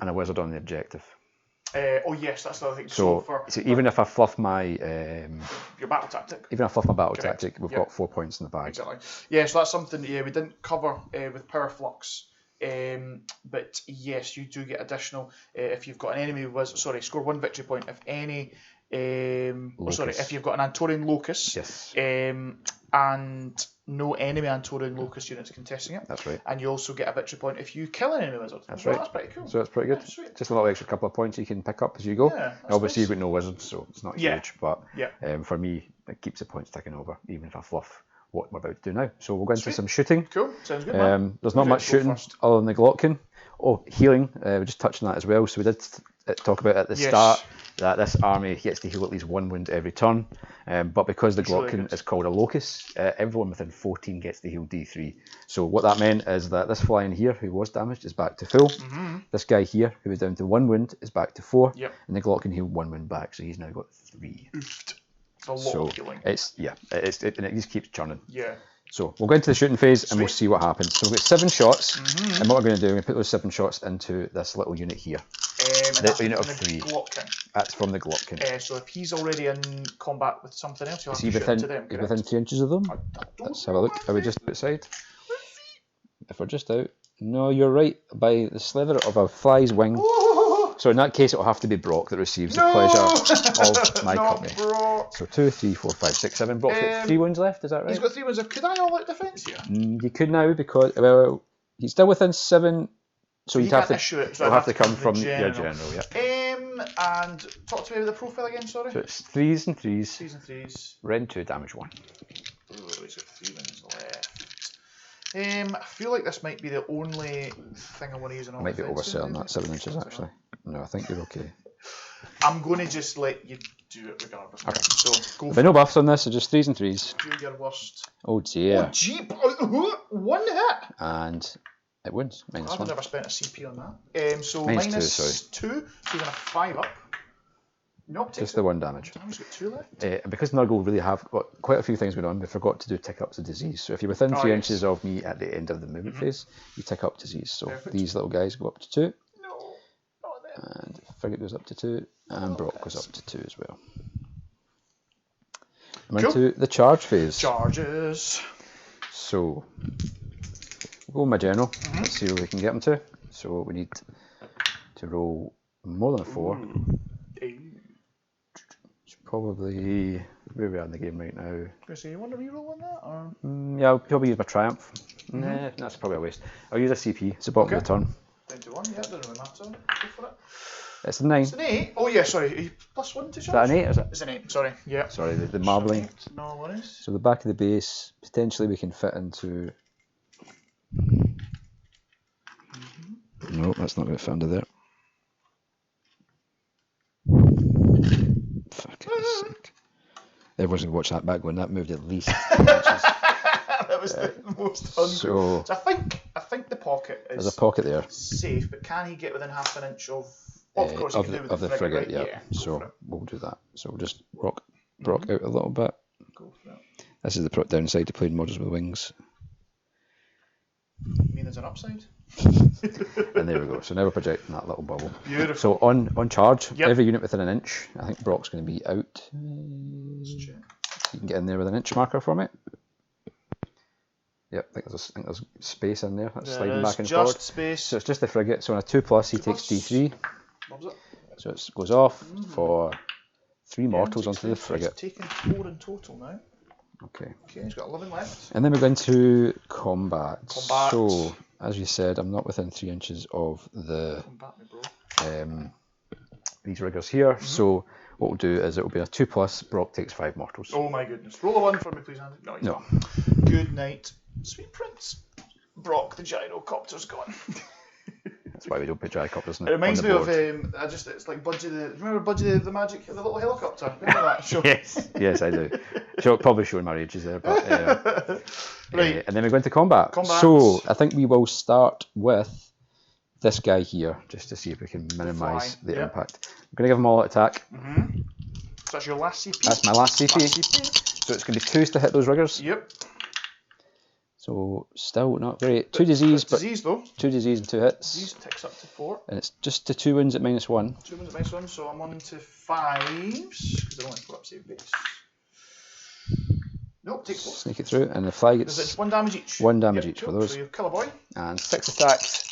and a wizard on the objective. Oh yes, that's the other thing. So even if I fluff my your battle tactic, tactic, we've got 4 points in the bag. Exactly. Yeah, so that's something we didn't cover with Power Flux. But yes, you do get additional if you've got an enemy score 1 victory point if any. If you've got an Antorian Locus. Yes. And no enemy Antorian Locus units contesting it. That's right. And you also get a victory point if you kill an enemy wizard. That's right. That's pretty cool. So that's pretty good. Yeah, just a little extra couple of points you can pick up as you go. Yeah, obviously, nice. you've got no wizards, so it's not huge. But for me, it keeps the points ticking over, even if I fluff what we're about to do now. So we'll go into some shooting. Cool. Sounds good, man. There's not much shooting other than the Glotkin. Oh, healing. We're just touching that as well. So we did talk about at the start. that this army gets to heal at least 1 wound every turn. But because the Glottkin is called a locus, everyone within 14 gets to heal D3. So what that meant is that this flying here, who was damaged, is back to full. This guy here, who was down to 1 wound, is back to 4. And the Glottkin healed 1 wound back, so he's now got 3. It's a lot of healing. And it just keeps churning. Yeah. So we'll go into the shooting phase and we'll see what happens. So we've got 7 shots, and what we're going to do, we're going to put those 7 shots into this little unit here. The unit of 3. Glottkin. That's from the Glottkin. So if he's already in combat with something else, you'll have to shoot into them. Is within 2 inches of them? Let's have a look. Are we just outside? If we're just out. No, you're right. By the slither of a fly's wing. So in that case, it'll have to be Brock that receives the pleasure of my company. Brock. So 2, 3, 4, 5, 6, 7. Brock's got 3 wounds left, is that right? He's got 3 wounds. Could I all out defence here? You could now because, well, he's still within 7. So you'd have to shoot. So it'll have to come from your general, yeah. And talk to me about the profile again, sorry. So it's 3s and 3s. 3s and 3s. Red 2, damage 1. Ooh, he's got 3 wounds left. I feel like this might be the only thing I want to use in all. I might be overselling that 7 inches actually. No, I think you're okay. I'm going to just let you do it regardless. Okay. So go for no buffs on this, so just 3s and 3s. Do your worst. Oh dear. Oh jeep! 1 hit. And it wins. -1. I've never spent a CP on that. So -2, -2. sorry. So you're going to 5 up. Nope, just the 1 damage. He's got 2 left. And because Nurgle really have got quite a few things going on, we forgot to do tick ups of disease. So if you're within 3 inches of me at the end of the movement phase, you tick up disease. So these little guys go up to 2. No, not there. And Frigate goes up to 2, and Brock goes up to 2 as well. I'm into the charge phase. Charges. So we'll go with my general. Let's see where we can get him to. So we need to roll more than a 4. Probably where we are in the game right now. So you want to reroll on that, or? Yeah, I'll probably use my triumph. Nah, that's probably a waste. I'll use a CP. It's the bottom of the turn. Down to 1, yeah, doesn't really matter. Go for it. It's a 9. It's an 8. Oh yeah, sorry. Are you +1 to charge? Is that an 8? Is it? It's an 8. Sorry. Yeah. Sorry, the marbling. No worries. So the back of the base potentially we can fit into. No, that's not going to fit under there. Fuck's sake. Everyone's going to watch that back when that moved at least 10 inches. That was the most hungry. So I think the pocket is there's a pocket there. Safe, but can he get within half an inch of course he can do with the frigate, right? yeah. So we'll do that. So we'll just rock out a little bit. Go for it. This is the downside to playing models with wings. You mean there's an upside? And there we go. So now we're projecting that little bubble. Beautiful. So on charge, every unit within an inch. I think Brock's going to be out. You can get in there with an inch marker for me. Yep, I think there's space in there. That's sliding back and forward. Space. So it's just the frigate. So on a 2+, he takes D3. Loves it. So it goes off for 3 mortals onto the frigate. He's taken 4 in total now. Okay. Okay, he's got 11 left. And then we're going to combat. So, as you said, I'm not within 3 inches of the these riggers here. So what we'll do is it will be a 2+. Brock takes 5 mortals. Oh my goodness! Roll a 1 for me, please, Andy. No, he's not. Good night, sweet prince. Brock, the gyrocopter's gone. That's why we don't put gyrocopters in. It reminds me of it's like Budgie the. Remember Budgie the Magic, the little helicopter? Remember that show? yes, I do. Probably showing my ages there, but right. And then we're going to combat. So I think we will start with this guy here, just to see if we can minimise the impact. I'm going to give him all attack. So that's your last CP. That's my last CP. So it's going to be 2s to hit those riggers. Yep. So still not great. 2 disease, but disease though. 2 disease and 2 hits. Disease ticks up to 4. And it's just to 2 wounds at -1. 2 wounds at -1, so I'm on to 5s because I don't like to put up save base. Nope, take 4. Sneak it through, and the fly gets. It's 1 damage each. 1 damage each for those. So you kill a boy. And 6 attacks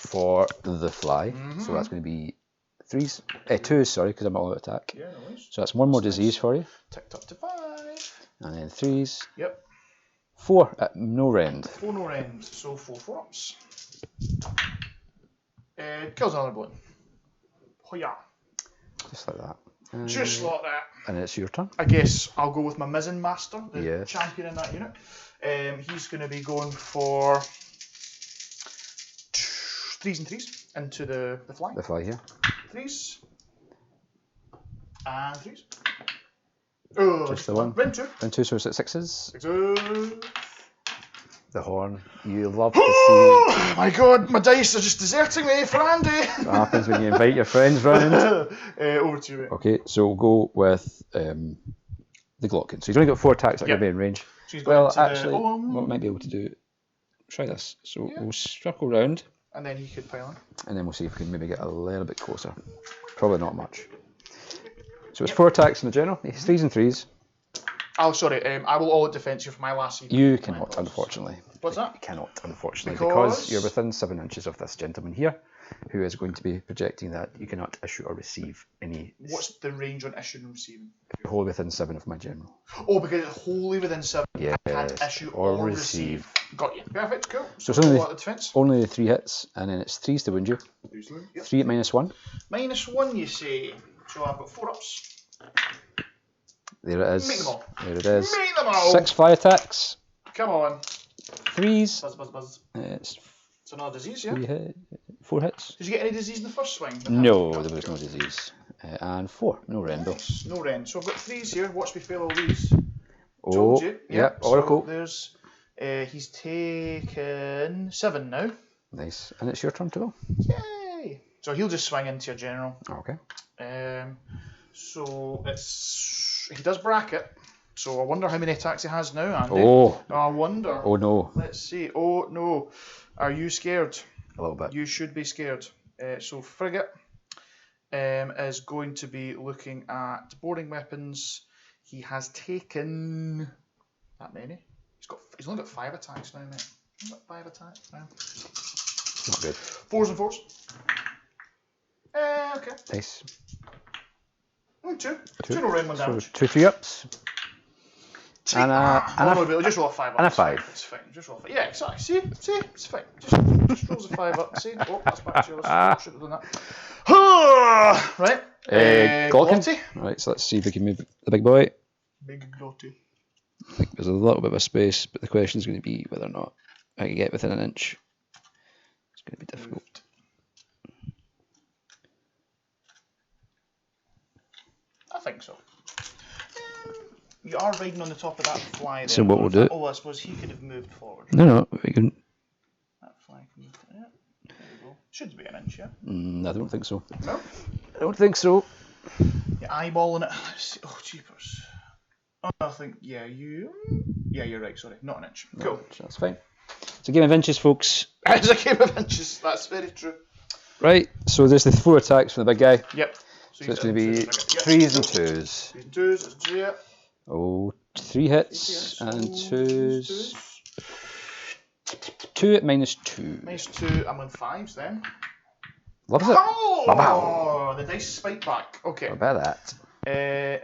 for the fly. So that's going to be 2s, sorry, because I'm all out of attack. Yeah, no worries. So that's 1 more disease for you. Ticked up to 5. And then 3s. Yep. 4 at no rend. 4 no rend, so 4 4-ups. Kills another one. Hoya. Just like that. Just like that. And it's your turn. I guess I'll go with my Mizzen Master, the Yes. champion in that unit. He's going to be going for 3s and 3s into the fly. The fly here. 3s. And 3s. Oh, Just the one. Round 2. Round 2, so it's at 6s. 6s. The horn. You love to see. Oh my god, my dice are just deserting me for Andy. What happens when you invite your friends round? Over to you, mate. Okay, so we'll go with the Glocken. So he's only got 4 attacks that are going to be in range. So Well, actually, what we might be able to do, try this. So we'll circle round. And then he could pile on. And then we'll see if we can maybe get a little bit closer. Probably not much. So it's 4 attacks in the general. He's 3s and 3s. Oh, sorry. I will all out defense you for my last season. You cannot, unfortunately. What's that? You cannot, unfortunately, because you're within 7 inches of this gentleman here, who is going to be projecting that you cannot issue or receive any. What's the range on issuing and receiving? Wholly within 7 of my general. Oh, because it's wholly within 7. Yeah. I can't issue or receive. Got you. Perfect. Cool. So it's only defense. Only 3 hits, and then it's 3s to wound you. Yep. 3 at -1. -1, you say. So I've got 4 ups. There it is. Make them all. There it is. Make them all. 6 fly attacks. Come on. 3s. Buzz, buzz, buzz. It's another disease, yeah? 4 hits. Did you get any disease in the first swing? No, there was no disease. And 4. No rend. Nice. No rend. So I've got 3s here. Watch me fail all these. Oh, Told you. yeah, Oracle. So there's. He's taken 7 now. Nice. And it's your turn to go. Yay! So he'll just swing into your general. Okay. So he does bracket. So I wonder how many attacks he has now, Andy. Oh. I wonder. Oh no. Let's see. Oh no. Are you scared? A little bit. You should be scared. So Frigate is going to be looking at boarding weapons. He has taken that many. He's only got 5 attacks now, mate. He's got 5 attacks now. Not good. 4s and 4s. Okay. Nice. 2. 2 no round 1 damage. So 2 3-ups. And just roll a 5 up. And a 5. It's fine. Just roll a 5. Yeah, exactly. See, it's fine. Just rolls a 5 up. See? Oh, that's back to yours. Should have done that. Right. Glotty. Right, so let's see if we can move the big boy. Big Glotty. I think there's a little bit of a space, but the question is going to be whether or not I can get within an inch. It's going to be difficult. I think so. You are riding on the top of that fly there. So what we'll do... Oh, I suppose he could have moved forward. No, we can... That fly can move. Yeah, there we go. Should be an inch, yeah? I don't think so. No? I don't think so. You're eyeballing it. Oh, jeepers. Oh, I think, yeah, you're right, sorry. Not an inch. Cool. No, that's fine. It's a game of inches, folks. It's a game of inches. That's very true. Right, so there's the 4 attacks from the big guy. Yep. So it's going to be 3s and 2s. 3s and 2s, yeah. Oh, 3 hits and 2s. 2 at -2. -2, I'm on 5s then. Loves it. Oh, wow. The dice spike back. Okay. What about that?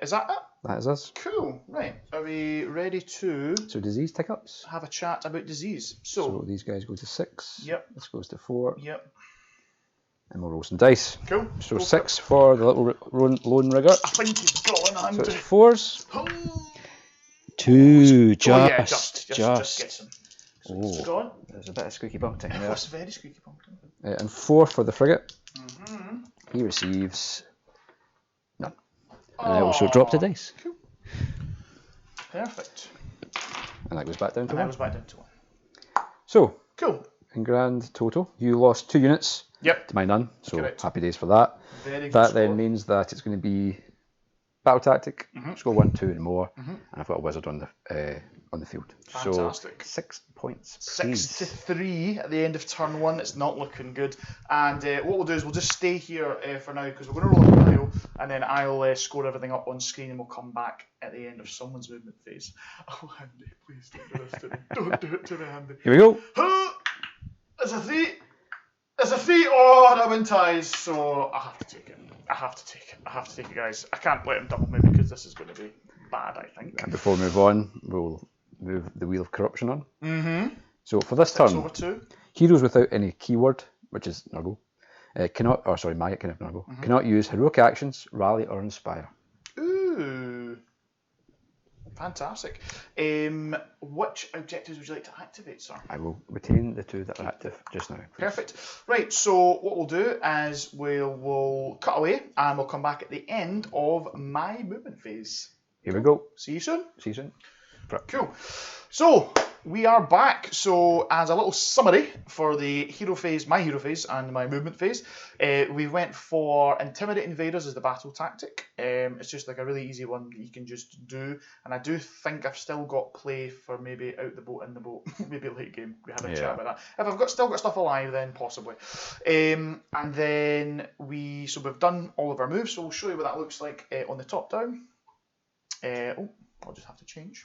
Is that it? That is us. Cool. Right. Are we ready to So disease tick-ups. have a chat about disease? So these guys go to 6. Yep. This goes to 4. Yep. And we'll roll some dice. Cool. So 6 for the little lone rigger. I think he's going on. So it's 4s. 2. Just get him. Oh, Go on. There's a bit of squeaky bumping there. That's very squeaky pumpkin. And 4 for the frigate. Mm-hmm. He receives none. And I also dropped a dice. Cool. Perfect. And that goes back down to 1. I was back down to 1. So, cool. In grand total, you lost 2 units. Yep. To my none. So correct. Happy days for that. Very good that score. then means that it's going to be battle tactic. Score 1, 2, and more. And I've got a wizard on the field. Fantastic. So 6 points. 6 to 3 at the end of turn 1. It's not looking good. And what we'll do is we'll just stay here for now because we're going to roll a pile, and then I'll score everything up on screen, and we'll come back at the end of someone's movement phase. Oh, Andy, please don't do this to me. Don't do it to me, Andy. Here we go. It's a 3. It's a 3. Oh, and I'm in ties, so I have to take it. I have to take it, guys. I can't let him double me because this is going to be bad, I think. And before we move on, we'll move the Wheel of Corruption on. Mm-hmm. So for this 6 turn, over 2. heroes without any keyword, which is Nurgle, Maggotkin of Nurgle, cannot use heroic actions, rally, or inspire. Ooh. Fantastic. Which objectives would you like to activate, sir? I will retain the 2 that are active just now. Perfect. Right, so what we'll do is we'll cut away and we'll come back at the end of my movement phase. Here we go. See you soon. See you soon. Cool. So we are back. So as a little summary for the hero phase, my hero phase and my movement phase, we went for Intimidate Invaders as the battle tactic. It's just like a really easy one that you can just do. And I do think I've still got play for maybe out the boat, in the boat, maybe late game. We had a chat about that. If I've still got stuff alive, then possibly. And then we've done all of our moves. So we'll show you what that looks like on the top down. I'll just have to change.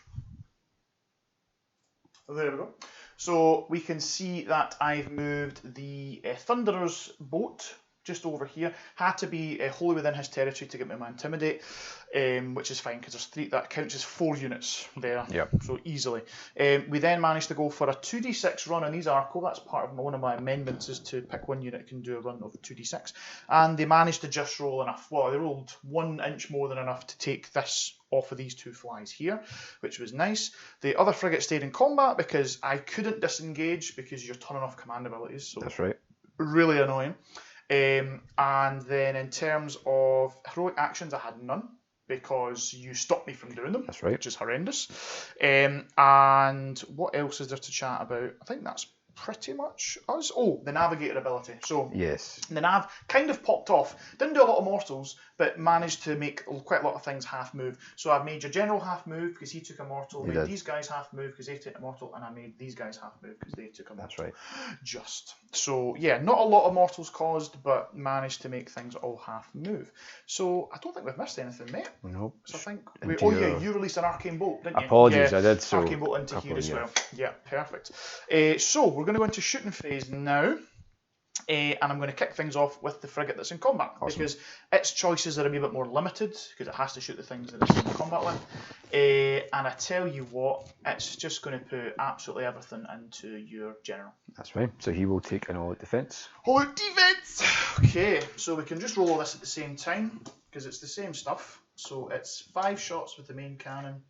There we go. So we can see that I've moved the Thunderer's boat just over here. Had to be wholly within his territory to get me my Intimidate, which is fine because there's 3. That counts as 4 units there. Yep. So easily. We then managed to go for a 2d6 run on these Arco. That's part of one of my amendments, is to pick one unit can do a run of 2d6, and they managed to just roll enough. Well, they rolled 1 inch more than enough to take this off of these 2 flies here, which was nice. The other frigate stayed in combat because I couldn't disengage because you're turning off command abilities. So that's right. Really annoying. And then in terms of heroic actions, I had none because you stopped me from doing them. That's right. Which is horrendous. And what else is there to chat about? I think that's pretty much us. Oh, the navigator ability. So yes, the nav kind of popped off. Didn't do a lot of mortals, but managed to make quite a lot of things half move. So I've made your general half move because he took a mortal. Made these guys half move because they took a mortal, and I made these guys half move because they took a mortal. That's right. Just so yeah, not a lot of mortals caused, but managed to make things all half move. So I don't think we've missed anything, mate. Nope. So I think you released an arcane bolt, didn't you? Apologies, I did. So arcane bolt into here as well. Yeah, perfect. So we're going to go into shooting phase now. And I'm going to kick things off with the frigate that's in combat, because its choices are a wee bit more limited because it has to shoot the things that it's in combat with. And I tell you what, it's just going to put absolutely everything into your general. That's right. So he will take an all-out defense. All-out defense! Okay, so we can just roll all this at the same time because it's the same stuff. So it's 5 shots with the main cannon,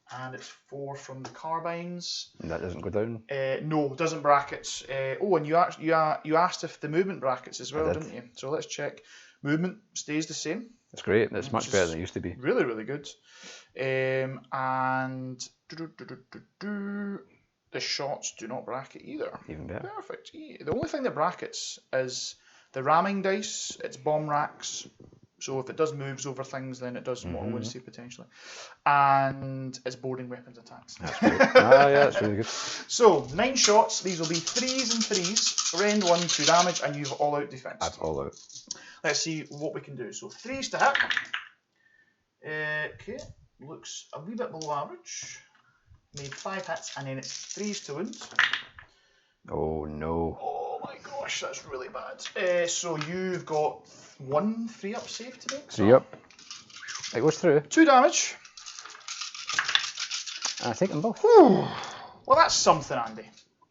and it's 4 from the carbines. And that doesn't go down? No, it doesn't brackets. And you asked if the movement brackets as well, didn't you? So let's check. Movement stays the same. That's great. That's much better than it used to be. Really, really good. And the shots do not bracket either. Even better. Perfect. The only thing that brackets is the ramming dice, it's bomb racks. So if it does moves over things, then it does what I would say potentially. And it's boarding weapons attacks. That's great. Yeah, that's really good. So 9 shots. These will be 3s and 3s. Rend 1, 2 damage, and you've all out defense. That's all out. Let's see what we can do. So 3s to hit. Okay, looks a wee bit below average. Made 5 hits, and then it's 3s to wound. Oh no. Oh my gosh, that's really bad. So you've got 1 3-up save to make. 3-up. It goes through. 2 damage. And I take them both. Whew. Well, that's something, Andy.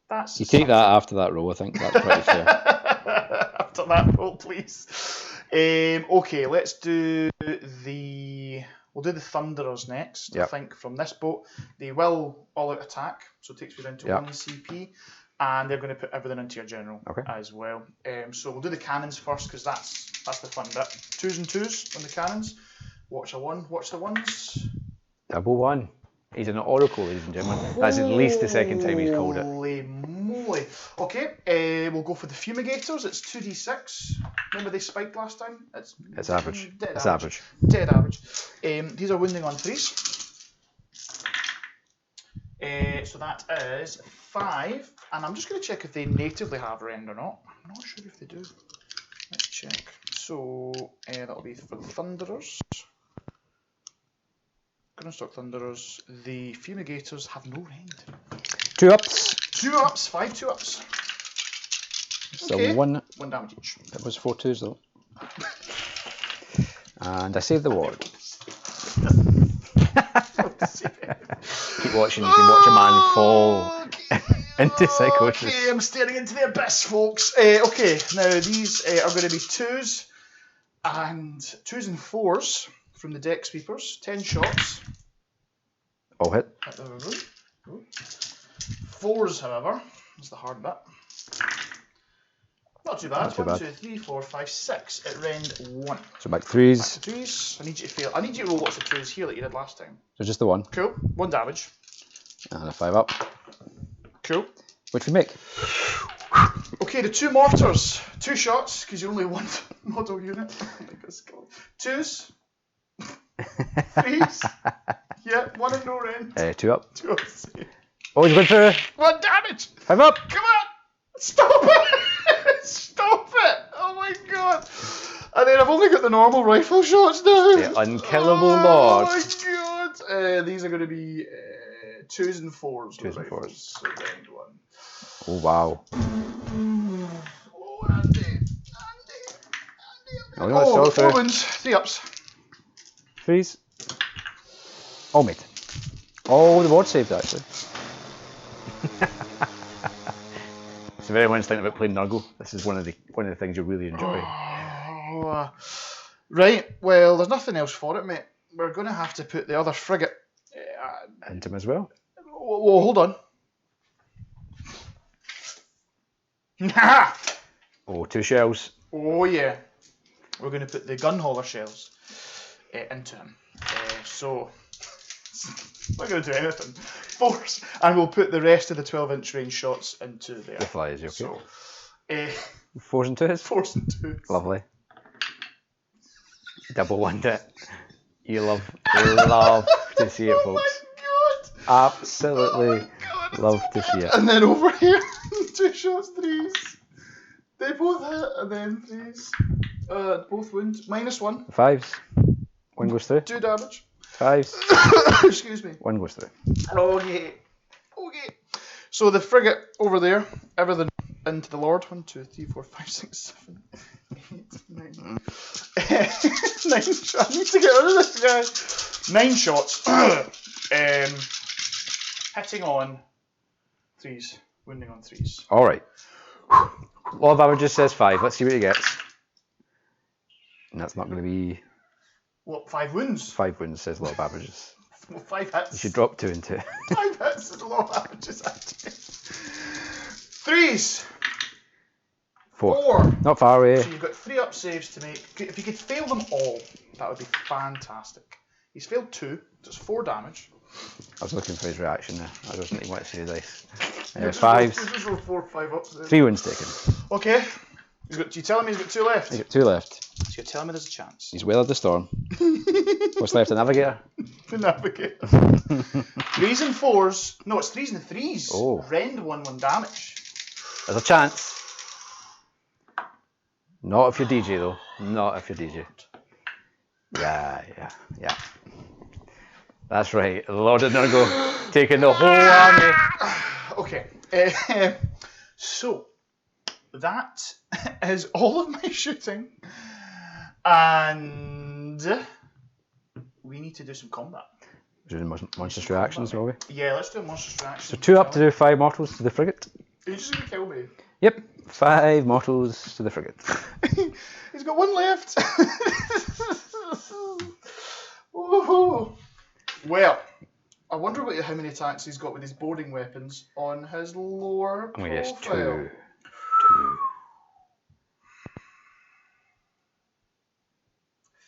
That's you take that after that roll. I think that's pretty fair. After that roll, please. Okay, let's do we'll do the Thunderers next. Yep. I think from this boat, they will all-out attack, so it takes you down to 1 CP. And they're going to put everything into your general as well. So we'll do the cannons first because that's the fun bit. 2s and 2s on the cannons. Watch a 1. Watch the 1s. Double 1. He's an oracle, ladies and gentlemen. That's at least the second time he's called it. Holy moly. Okay, we'll go for the fumigators. It's 2d6. Remember they spiked last time? It's average. Dead it's average. average. Dead average. These are wounding on 3s. So that is 5. And I'm just going to check if they natively have rend or not. I'm not sure if they do. Let's check. So that'll be for the Thunderers. Grundstock Thunderers. The Fumigators have no rend. 2-ups. 2-ups. 5 2-ups. So 1 damage each. That was 4 2s though. And I saved the ward. Keep watching. You can watch a man fall into psychosis. Okay, I'm staring into the abyss, folks. Okay, now these are going to be 2s and 2s and 4s from the deck sweepers. 10 shots. All hit. Fours, however, is the hard bit. Not too bad. Not too 1, bad. 2, 3, 4, 5, 6. It rend 1. So back to threes. Back to threes. I need you to fail. I need you to roll lots of twos here like you did last time. So just the one. Cool. 1 damage. And a 5 up. Cool. Which we make. Okay, the 2 mortars. 2 shots, because you're only 1 model unit. Twos. Threes. Yeah, 1 and no rend. 2 up. 2 up. Oh, he's going for 1 damage. 5 up. Come on. Stop it. Stop it. Oh my god. And then I've only got the normal rifle shots now. The unkillable lord. Oh my god. These are going to be 2s and 4s. 2s and 4s. So round 1. Oh, wow. Oh, Andy. Oh, no, it's all 4 through. wins. 3 ups. Threes. Oh, mate. Oh, the ward saved, actually. So if anyone's thinking about playing Nurgle, this is one of the things you'll really enjoy. Right, well, there's nothing else for it, mate. We're going to have to put the other frigate Into him as well. Well, hold on. Oh, 2 shells. Oh yeah, we're going to put the gun hauler shells into him. So, I'm not going to do anything. 4s, and we'll put the rest of the 12-inch range shots into there. The flies, okay. So, 4s and 2s. 4s and 2s. Lovely. Double one it. You love to see it, folks. Oh my god! Absolutely love to see it. And then over here, 2 shots, 3s. They both hit, and then 3s. Both wound. -1. 5s. 1 goes through. 2 damage. 5s. Excuse me. 1 goes through. Okay. So the frigate over there, everything into the Lord. 1, 2, 3, 4, 5, 6, 7, 8, 9. 9 shots. I need to get rid of this guy. 9 shots. Hitting on 3s. Wounding on 3s. Alright. Law of averages says 5. Let's see what he gets. And that's not going to be... What, 5 wounds? 5 wounds says law of averages. Well, 5 hits. You should drop 2 and 2. 5 hits is the low averages, actually. 3s. 4. Not far away. So you've got 3 up saves to make. If you could fail them all, that would be fantastic. He's failed 2, so it's 4 damage. I was looking for his reaction there. I wasn't even want to see the dice. Just 5s. roll 4, 5 ups. 3 wounds taken. Okay. You telling me he's got 2 left? He's got 2 left. So you're telling me there's a chance. He's weathered the storm. What's left? A navigator? The navigator. 3s and 4s. No, it's 3s and 3s. Oh. Rend 1 damage. There's a chance. Not if you're DJ though. Not if you're DJ. Yeah. That's right. The Lord of Nurgle taking the whole army. Okay. So that is all of my shooting, and we need to do some combat. We're doing monstrous reactions, are we? Yeah, let's do a monstrous reaction. So 2 up to do 5 mortals to the frigate. Are you just gonna kill me? Yep. 5 mortals to the frigate. He's got 1 left. Woohoo! Well, I wonder how many attacks he's got with his boarding weapons on his lower I'm going to guess 2.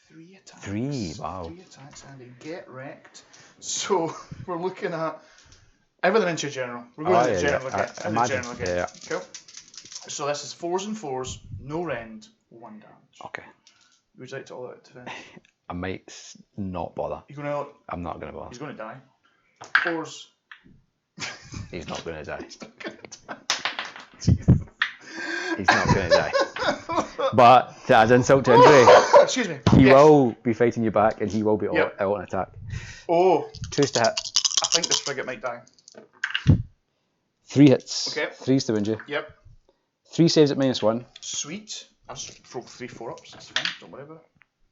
3 attacks. 3, wow. 3 attacks, Andy. Get wrecked. So we're looking at everything into general. We're going into general again. Yeah. Cool. So this is 4s and 4s, no rend, 1 damage. Okay. Would you like to all out to finish? I might not bother. You're going to. I'm not going to bother. He's going to die. 4s. He's not going to die. He's not going to die. He's not going to die. But to add insult to injury, Excuse me. he Yes. will be fighting you back and he will be Yep. out on attack. Oh, 2s to hit. I think this frigate might die. 3 hits. Okay. 3s to wound you. Yep. 3 saves at -1. Sweet. I'll just throw 3 4-ups. That's fine. Don't worry about it.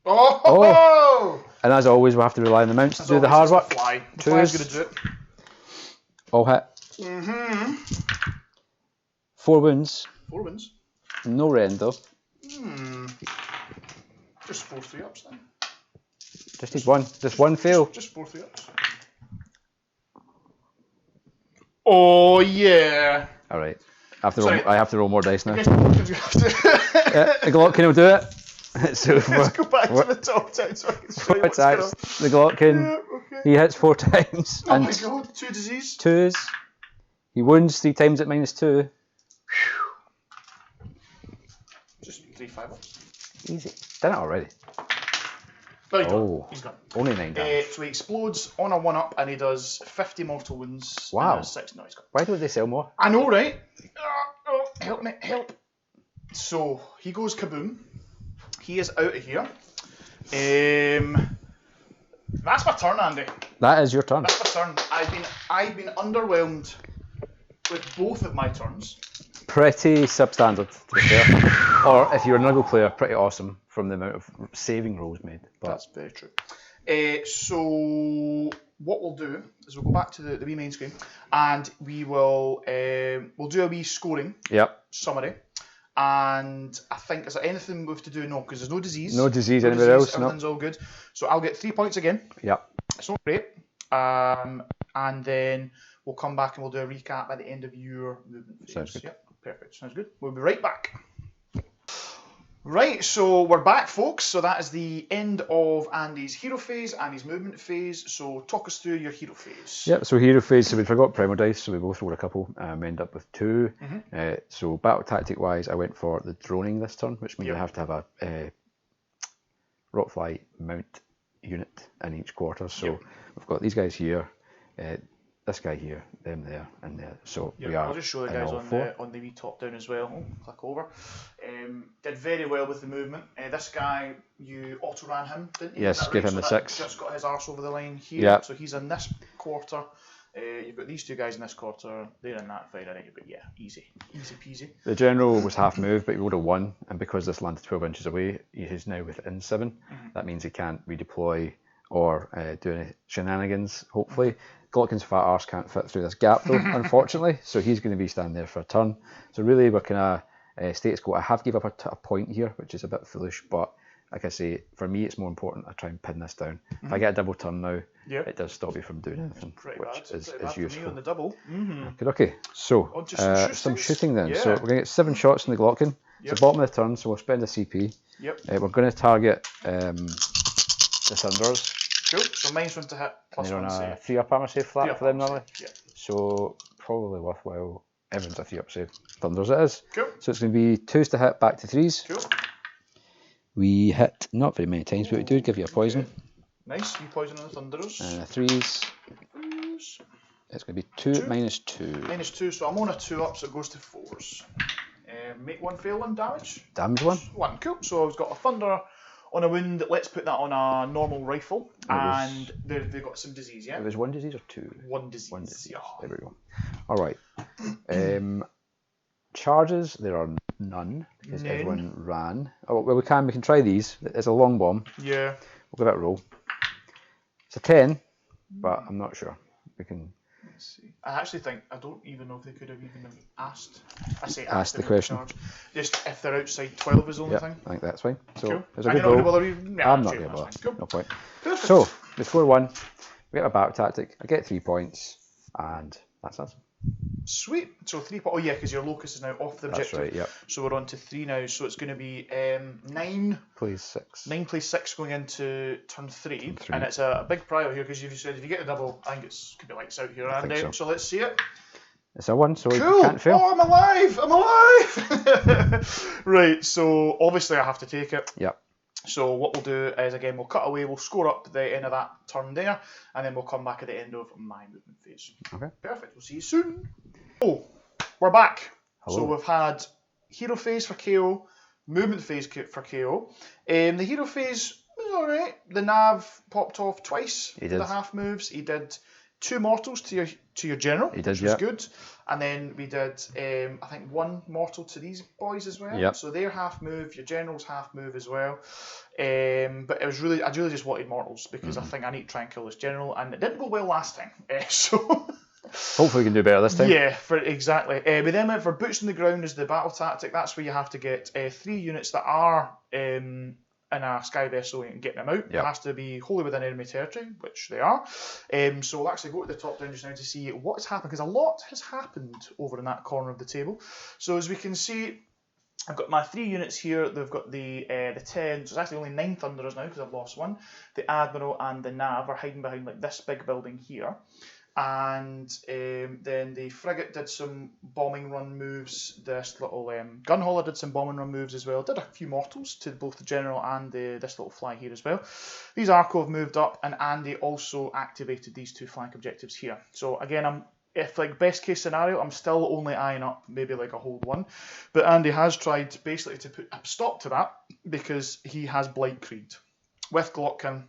Oh! And as always, we'll have to rely on the mounts to do the hard work. The fly. The fly's 2s. going to do it. All hit. 4 wounds. 4 wins. No rend though. Just 4 3-ups then. Just need 1. Just 1 fail. Just 4 3-ups. Oh yeah. All right. I have to roll more dice now. The Maggotkin will do it. So let's go back to the top 10 so I can show you what's going on. Maggotkin. Yeah, okay. He hits 4 times. Oh and my god, 2 disease. 2s. He wounds 3 times at -2. Just 3-5 up. Easy. Done it already. No, he's gone. Only 9 damage. So he explodes on a 1-up and he does 50 mortal wounds. Wow. And 6. No, he's gone. Why don't they sell more? I know, right? Oh, help me, help. So he goes kaboom. He is out of here. That's my turn, Andy. That is your turn. That's my turn. I've been underwhelmed with both of my turns. Pretty substandard, to be fair. Or if you're a Nurgle player, pretty awesome from the amount of saving rolls made. But that's very true. So what we'll do is we'll go back to the wee main screen and we will we'll do a wee scoring summary. And I think, is there anything we have to do? No, because there's no disease. No disease anywhere else. Everything's all good. So I'll get 3 points again. Yep. It's not great. And then we'll come back and we'll do a recap at the end of your movement phase. Sounds good. Yep, perfect. Sounds good. We'll be right back. Right, so we're back, folks. So that is the end of Andy's hero phase and his movement phase. So talk us through your hero phase. Yep, so hero phase, so we forgot primal dice, so we both rolled a couple, we end up with 2. So battle tactic wise, I went for the droning this turn, which means I have to have a rockfly mount unit in each quarter. So we've got these guys here, this guy here, them there, and there. So we are. I'll just show the guys on the wee top down as well. Oh, click over. Did very well with the movement. This guy, you auto ran him, didn't you? Yes, give him the 6. Just got his arse over the line here. Yep. So he's in this quarter. You've got these 2 guys in this quarter. They're in that fight, right? But yeah, easy peasy. The general was half move, but he rolled a 1, and because this landed 12 inches away, he is now within 7. That means he can't redeploy or do any shenanigans, hopefully. Glotkin's fat arse can't fit through this gap though, unfortunately, so he's going to be standing there for a turn. So really we're kind of status quo. I have give up a point here, which is a bit foolish, but like I say, for me it's more important I try and pin this down. If I get a double turn now, it does stop you from doing anything, which is useful. For me on the double. Okay, so some shooting then. So we're going to get 7 shots in the Glotkin. It's the bottom of the turn, so we'll spend a CP. We're going to target the Thunders. Cool. So mine's going to hit plus 1 save. On a 3-up armor save flat for them normally. Yeah. So probably worthwhile. Everyone's a 3-up save. Thunders it is. Cool. So it's going to be 2s to hit, back to 3s. Cool. We hit not very many times, but we do give you a poison. Okay. Nice. You poison on the Thunderers. 3s. It's going to be 2 -2. -2. So I'm on a 2-up, so it goes to 4s. Make 1 fail on damage. Damage 1. 1. Cool. So I've got a Thunder on a wound. Let's put that on a normal rifle. And they've got some disease, yeah? It was 1 disease or 2? 1 disease. 1 disease. Oh. There we go. All right. Charges, there are none because everyone ran. Oh well, we can try these. It's a long bomb. Yeah. We'll give it a roll. It's a 10, but I'm not sure. We can. Let's see. I actually think I don't even know if they could have even asked. I say asked the question. Just if they're outside 12 is the only thing. I think that's fine. So cool. there's a good roll. I'm not going to bother. Cool. No point. Perfect. So the score 1. We get a battle tactic. I get 3 points, and that's us. Sweet. So 3 points. Oh yeah, because your locus is now off the objective. That's right. Yep. So we're on to 3 now. So it's going to be 9. Plays 6. 9 plays 6 going into turn 3. And it's a big prior here because you said if you get a double, I think it's could be lights out here. And so let's see it. It's a 1, so cool. You can't fail. Oh, I'm alive! I'm alive! Right. So obviously I have to take it. Yep. So what we'll do is, again, we'll cut away, we'll score up the end of that turn there, and then we'll come back at the end of my movement phase. Okay. Perfect, we'll see you soon. Oh, we're back. Hello. So we've had hero phase for KO, movement phase for KO. The hero phase was alright. The Nav popped off twice for the half moves. He did 2 mortals to your general, which was good. And then we did, I think, 1 mortal to these boys as well. Yep. So they're half move, your general's half move as well. But it was really, I really just wanted mortals because I think I need to try and kill this general, and it didn't go well last time. So hopefully we can do better this time. Yeah, exactly. We then went for boots on the ground as the battle tactic. That's where you have to get 3 units that are in in a sky vessel and getting them out. Yep. It has to be wholly within enemy territory, which they are. So we'll actually go to the top down just now to see what's happened, because a lot has happened over in that corner of the table. So as we can see, I've got my 3 units here. They've got the 10, so it's actually only 9 Thunderers now because I've lost one. The Admiral and the Nav are hiding behind like this big building here. And then the frigate did some bombing run moves. This little gun hauler did some bombing run moves as well. Did a few mortals to both the general and this little fly here as well. These Arco have moved up, and Andy also activated these 2 flank objectives here. So again, if like best case scenario, I'm still only eyeing up maybe like a hold 1. But Andy has tried basically to put a stop to that because he has Blightcreed with Glotkin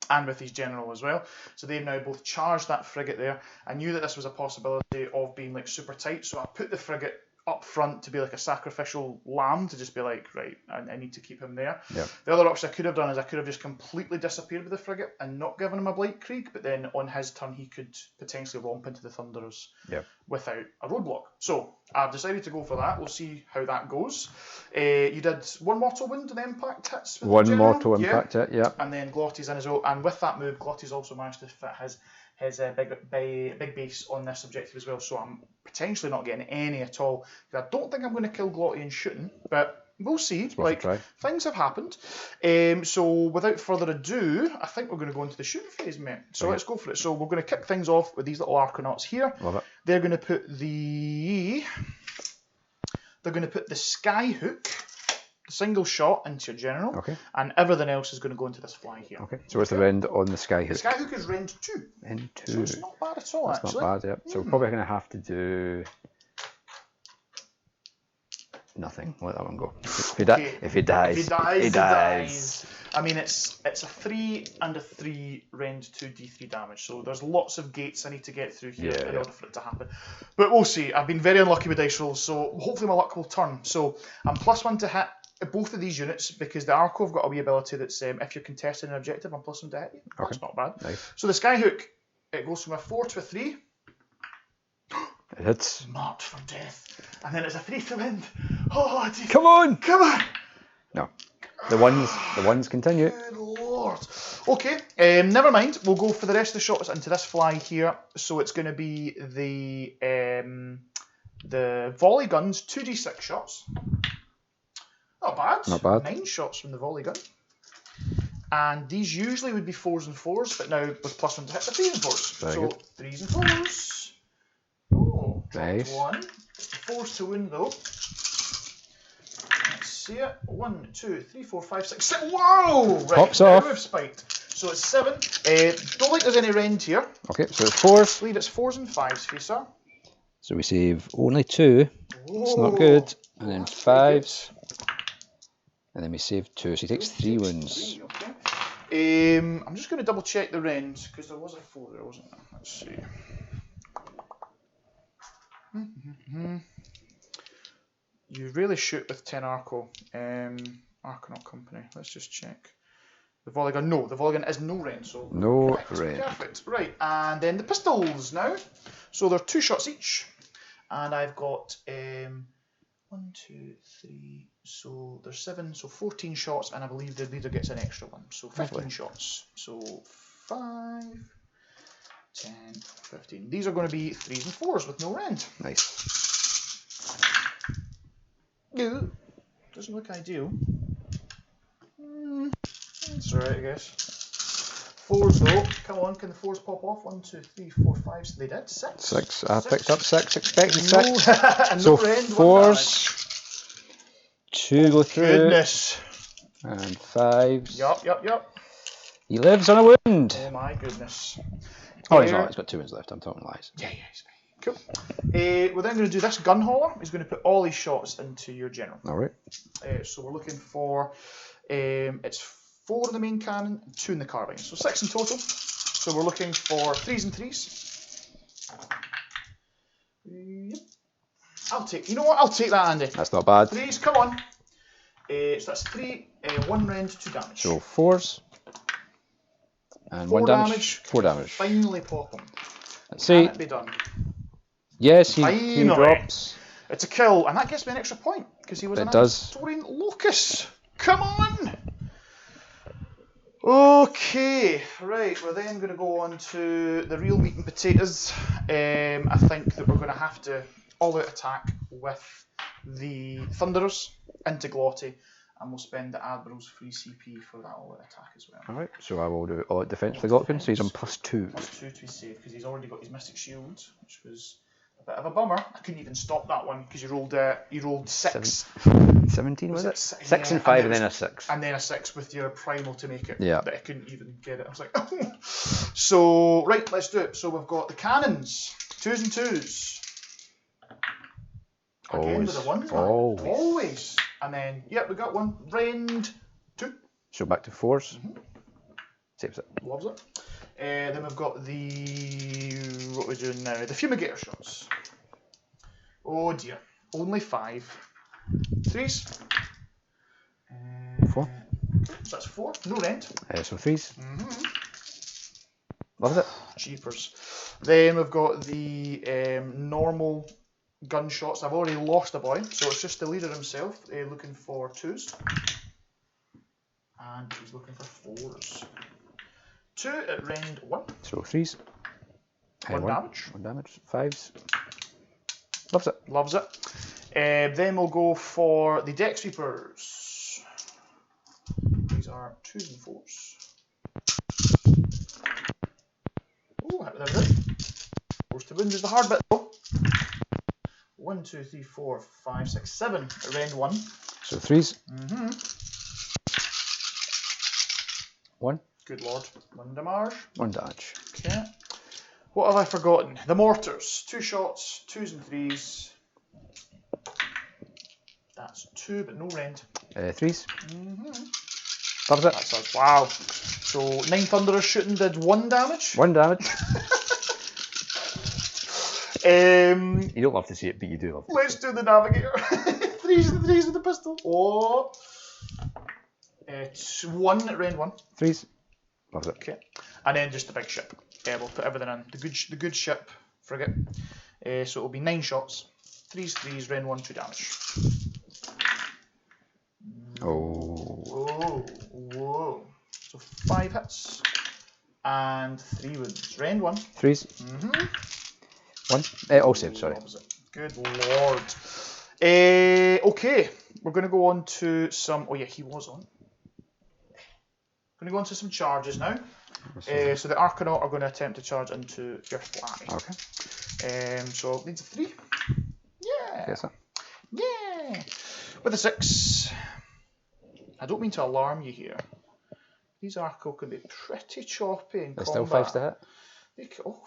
and with his general as well. So they've now both charged that frigate there. I knew that this was a possibility of being like super tight, so I put the frigate up front to be like a sacrificial lamb, to just be like, right, I need to keep him there. Yep. The other option I could have done is I could have just completely disappeared with the frigate and not given him a Blightcreed, but then on his turn he could potentially romp into the Thunderers without a roadblock. So I've decided to go for that. We'll see how that goes. You did 1 mortal wound and impact hits with 1 mortal impact hit, yeah. And then Glotty's in as well. And with that move, Glotty's also managed to fit his big base on this objective as well, so I'm potentially not getting any at all. I don't think I'm going to kill Glotty in shooting, but we'll see. Like, things have happened. So without further ado, I think we're going to go into the shooting phase, mate. So let's go for it. So we're going to kick things off with these little Arconauts here. Love it. They're going to put the Skyhook, single shot into your general, and everything else is going to go into this fly here. Okay. So what's the rend on the Skyhook? The Skyhook is rend 2. Rend 2. So it's not bad at all, That's actually. not bad, yeah. So we're probably going to have to do nothing. Let that one go. If he dies, he dies. I mean, it's a 3 and a 3 rend 2 d3 damage, so there's lots of gates I need to get through here in order for it to happen. But we'll see. I've been very unlucky with dice rolls, so hopefully my luck will turn. So I'm +1 to hit both of these units, because the Arco have got a wee ability that's if you're contesting an objective, I'm +1 to hit you. That's not bad. Nice. So the Skyhook, it goes from a 4 to a 3. It hits. Marked for death. And then it's a 3 to wind. Oh, come on! Come on! No. The ones continue. Good lord. Okay, never mind. We'll go for the rest of the shots into this fly here. So it's going to be the volley guns, 2d6 shots. Not bad. Not bad. 9 shots from the volley gun. And these usually would be 4s and 4s, but now with +1 to hit, the 3s and 4s. Very so good. 3s and 4s. Oh, nice. 1. 4s to win though. Let's see it. 1, 2, 3, 4, 5, 6, 7. Whoa! Right, Pops off. We've spiked. So it's 7. Don't think there's any rend here. Okay, so it's 4s. I believe it's 4s and 5s for you, sir. So we save only 2. It's not good. And then 5s. And then we save 2, so he takes 3 wounds. Okay. I'm just going to double check the rend, because there was a 4 there, wasn't there? Let's see. You really shoot with 10 Arco. Arconaut Company. Let's just check. The volley gun. No, the volley gun is no rend. So no rend. Perfect. Right, and then the pistols now. So they're 2 shots each, and I've got 1, 2, 3. So there's 7, so 14 shots, and I believe the leader gets an extra one. So 15 shots. So 5, 10, 15. These are going to be 3s and 4s with no rend. Nice. No, doesn't look ideal. That's alright, I guess. 4s though. Come on, can the 4s pop off? 1, 2, 3, 4, 5. They did. 6. 6. I picked up 6, expecting 6. No, so rend, 4s. 2 go through. Goodness. And 5s. Yup. He lives on a wound. Oh my goodness. Oh, he's not. He's got 2 wounds left. I'm talking lies. Yeah, he's fine. Cool. We're then going to do this gun hauler. He's going to put all his shots into your general. All right. So we're looking for it's 4 in the main cannon and 2 in the carbine. So 6 in total. So we're looking for 3s and 3s. Yep. You know what? I'll take that, Andy. That's not bad. 3s, come on. So that's 3, 1 rend, 2 damage. So 4s. And 4 1 damage. 4 damage. Finally pop him. Let's see. Can it be done? Yes, he drops. It's a kill, and that gets me an extra point, because he was an Astorian Locus. Come on! Okay, right, we're then going to go on to the real meat and potatoes. I think that we're going to have to all-out attack with the Thunderers into Glotty, and we'll spend the Admiral's free CP for that all-out attack as well. Alright, so I will do all-out defence for the Glockkin, so he's on +2. +2 to be safe, because he's already got his Mystic Shield, which was a bit of a bummer. I couldn't even stop that one, because you rolled 6. 17 was it? 6 Yeah, and 5 and then a 6. And then a 6 with your primal to make it. Yeah. That I couldn't even get it. I was like, oh. So, right, let's do it. So we've got the cannons. 2s and 2s. Again Always. with the 1s. Always. And then, yep, we got one. Rend 2. So back to 4s. Saves it. Loves it. Then we've got the... What are we doing now? The Fumigator shots. Oh dear. Only 5. 3s. 4. So that's 4. No rent. So 3s. Loves it. Jeepers. Then we've got the normal gunshots. I've already lost a boy, so it's just the leader himself looking for 2s. And he's looking for 4s. 2 at rend 1. So 3s. 1 damage. 1 damage. 5s. Loves it. Loves it. Then we'll go for the Deck Sweepers. These are 2s and 4s. Oh, hit with everything. Force to wound is the hard bit though. 1, 2, 3, 4, 5, 6, 7 at rend 1. So 3s. 1. Good lord. 1 damage. 1 damage. Okay. What have I forgotten? The mortars. 2 shots, 2s and 3s. That's 2, but no rend. 3s. Loves it. That's us. Wow. So 9 Thunderers shooting did 1 damage. 1 damage. Um, You don't love to see it, but you do love to let's do the Navigator. 3s and 3s with the pistol. Oh. It's 1 at rend 1. 3s. Loves it. Okay. And then just the big ship. We'll put everything in. The good ship frigate. So it'll be 9 shots. 3s, 3s, rend 1, 2 damage. Oh. Whoa. Whoa. So 5 hits. And 3 wounds. Rend 1. 3s. 1. All saved, sorry. Good lord. Okay. We're going to go on to some... Oh yeah, he was on. Going to go on to some charges now. So the Arcanaut are going to attempt to charge into your fly. Okay. So it needs a 3. Yeah. Yes, sir. Yeah. With a 6. I don't mean to alarm you here. These Arco can be pretty choppy in They're combat. still 5s to hit. Oh,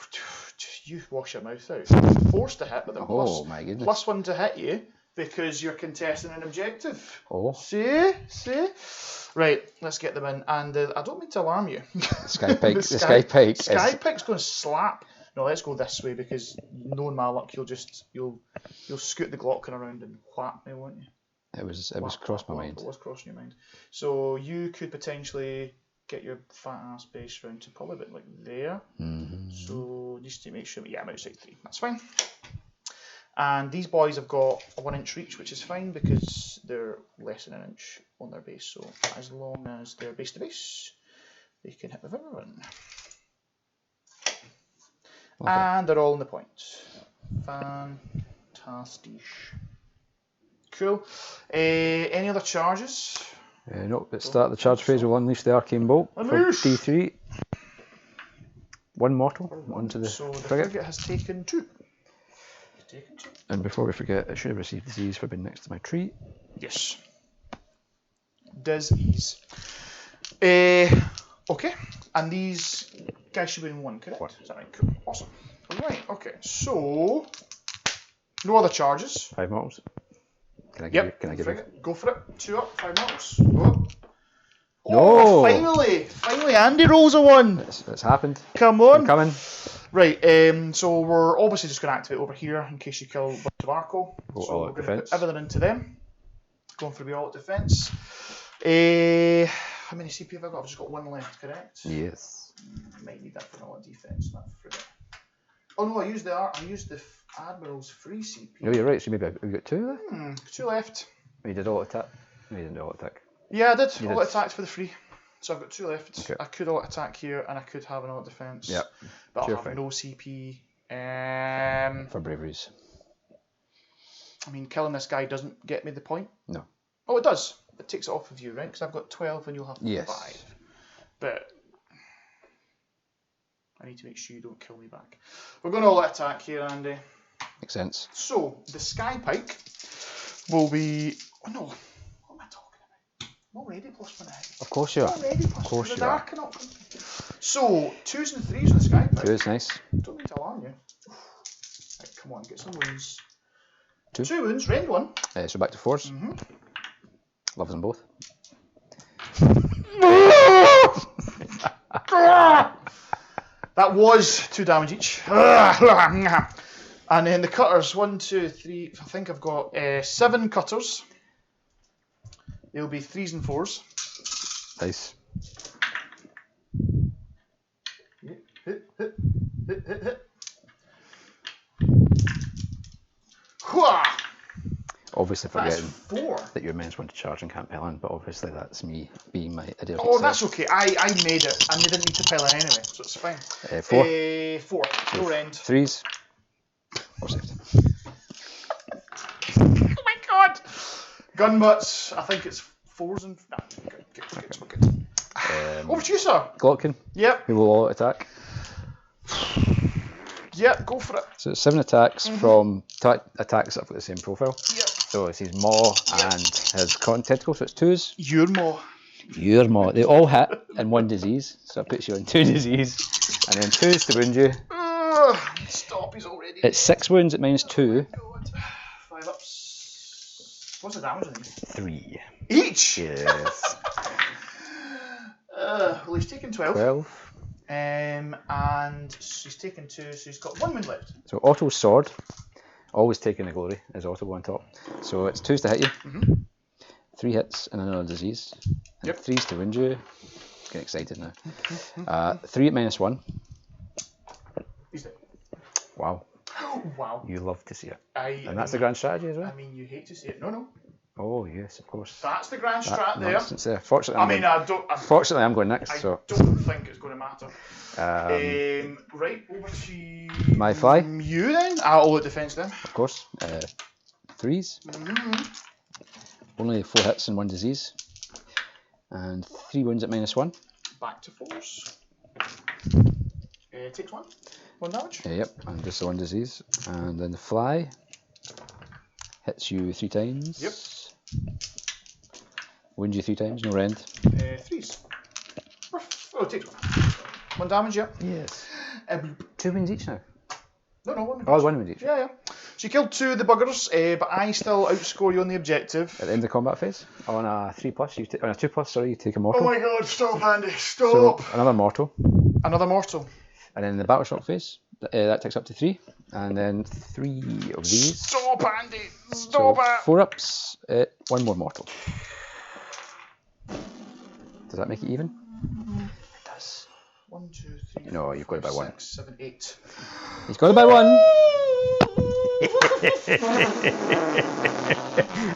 you wash your mouth out. Forced to hit, but they're Oh my goodness. +1 to hit you because you're contesting an objective. Oh. See? Right, let's get them in. And I don't mean to alarm you. Sky Pike. the Sky Pike. Sky Pike's going to slap. No, let's go this way because knowing my luck, you'll scoot the Glocken around and whap me, won't you? It was crossed my mind. It was crossing your mind. So you could potentially get your fat ass base round to probably a bit like there. So just to make sure, yeah, I'm outside 3. That's fine. And these boys have got a 1 inch reach, which is fine because they're less than an inch on their base. So as long as they're base to base, they can hit with everyone. Okay. And they're all in the point. Fantastic. Cool. Any other charges? No, at the start of the charge phase, we'll unleash the Arcane Bolt for D3. 1 mortal onto the frigate. The frigate has taken 2. And before we forget, I should have received disease for being next to my tree. Yes. Disease. Okay. And these guys should be in 1, correct? 1. Is that right? Cool. Awesome. Right, okay. So, no other charges. 5 mortals. Can I give it? Go for it. 2 up, 5 mortals. Oh. No! Finally Andy rolls a 1. It's happened. Come on. I'm coming. Right, so we're obviously just going to activate over here in case you kill a bunch of Arco. So we're going to put everything into them. Going for the all-out defence. How many CP have I got? I've just got 1 left, correct? Yes. Might need that for all-out defence. Oh no, I used the Admiral's free CP. No, you're right. So maybe we got 2 there. 2 left. You did all attack. No, you didn't do all attack. Yeah, I did. All-out attacks for the free. So I've got 2 left. Okay. I could auto attack here, and I could have an auto defense. Yep. But Sure I'll have thing. no CP. For braveries. I mean, killing this guy doesn't get me the point. No. Oh, it does. It takes it off of you, right? Because I've got 12 and you'll have 5. Yes. But I need to make sure you don't kill me back. We're going to auto attack here, Andy. Makes sense. So the sky pike will be. Oh no! What am I talking about? I'm already +1 ahead. Of course you are. Already Of course you are. So 2s and 3s on the sky pike. 2 is nice. Don't need to alarm you. Right, come on, get some wounds. 2. 2 wounds, rend 1. So back to 4s. Love them both. That was 2 damage each. And then the cutters, 1, 2, 3. I think I've got 7 cutters. They'll be 3s and 4s. Nice. Hit. Hooah! Obviously That's forgetting 4. that your men's want to charge and can't pelin, but obviously that's me being my idiotic Oh, self. that's okay. I made it, and they didn't need to pile in anyway, so it's fine. 4. 4. No rend. 3s. Or saved. Oh my god! Gun butts. I think it's 4s and. Nah, good. Over to you, sir. Glotkin, Yep. who will all attack. Yep. Go for it. So it's 7 attacks from attacks that have got the same profile. Yep. So it's his maw and his cotton tentacle, so it's 2s. Your maw. Your maw. They all hit in 1 disease, so it puts you on 2 disease. And then 2s to wound you. Stop. He's already. It's 6 wounds at -2. God. 5 ups. What's the damage on these? 3. Each. Yes. Well, he's taken 12. 12. And he's taken 2, so he's got 1 wound left. So Otto's sword, always taking the glory, is Otto on top. So it's 2s to hit you, 3 hits and another disease, and 3s to wound you. Getting excited now. 3 at -1. He's dead. Wow. Wow. You love to see it. And that's the grand strategy as well? I mean, you hate to see it. No. Oh, yes, of course. That's the grand strat there. Nonsense there. Fortunately, Fortunately, I'm going next. I So don't think it's going to matter. Right, over to my fly. You then? I'll at defense then. Of course. 3s. Only 4 hits and 1 disease. And 3 wounds at -1. Back to 4s. Takes 1. 1 damage. Yep, and just the 1 disease. And then the fly hits you 3 times. Yep. Wounds you 3 times, no rend. 3s. Oh, it takes 1. 1 damage, yep. Yes. 2 wounds each now. No, 1. Oh, 1 wound each. Yeah. So you killed 2 of the buggers, but I still outscore you on the objective. At the end of the combat phase, on a 3+, on a 2+, you take a mortal. Oh my god, stop, Andy, stop! So, another mortal. Another mortal. And then the battle shock phase, that takes up to 3. And then 3 of these. Stop, Andy! Stop So it! 4 ups, 1 more mortal. Does that make it even? It does. 1, 2, 3. No, you've got it by 1. 6, 7, 8. He's got it by 1.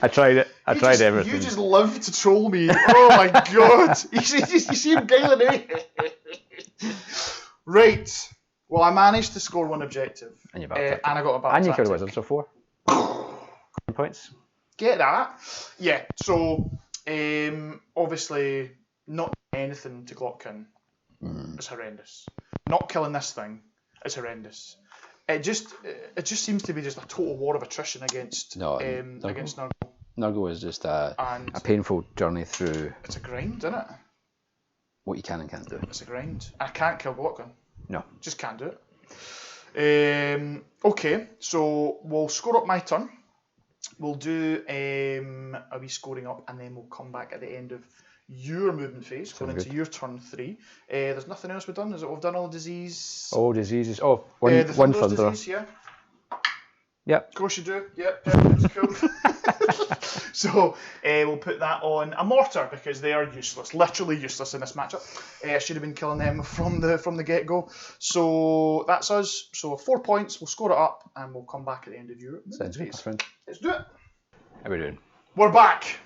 I tried it. I tried everything. You just love to troll me. Oh my god! You see him giggling out. Right. Well, I managed to score 1 objective. And you battle and I got a battle And you killed a tactic. wizard, so 4. Points. Get that? Yeah. So, obviously, not anything to Glotkin is horrendous. Not killing this thing is horrendous. It just seems to be just a total war of attrition against against Nurgle. Nurgle is just a painful journey through. It's a grind, isn't it? What you can and can't do. It's a grind. I can't kill Glotkin. No. Just can't do it. Okay, so we'll score up my turn. We'll do a wee scoring up, and then we'll come back at the end of your movement phase, going into your turn 3. There's nothing else we've done, is it? We've done all disease. Oh, diseases. Oh, one Thunder's thunder. disease, yeah. Yep. Of course you do. Yep, that's cool. So we'll put that on a mortar because they are useless, literally useless in this matchup. I should have been killing them from the get-go. So that's us. So 4 points. We'll score it up, and we'll come back at the end of your movement Sounds good, my phase. friend. Let's do it. How are we doing? We're back.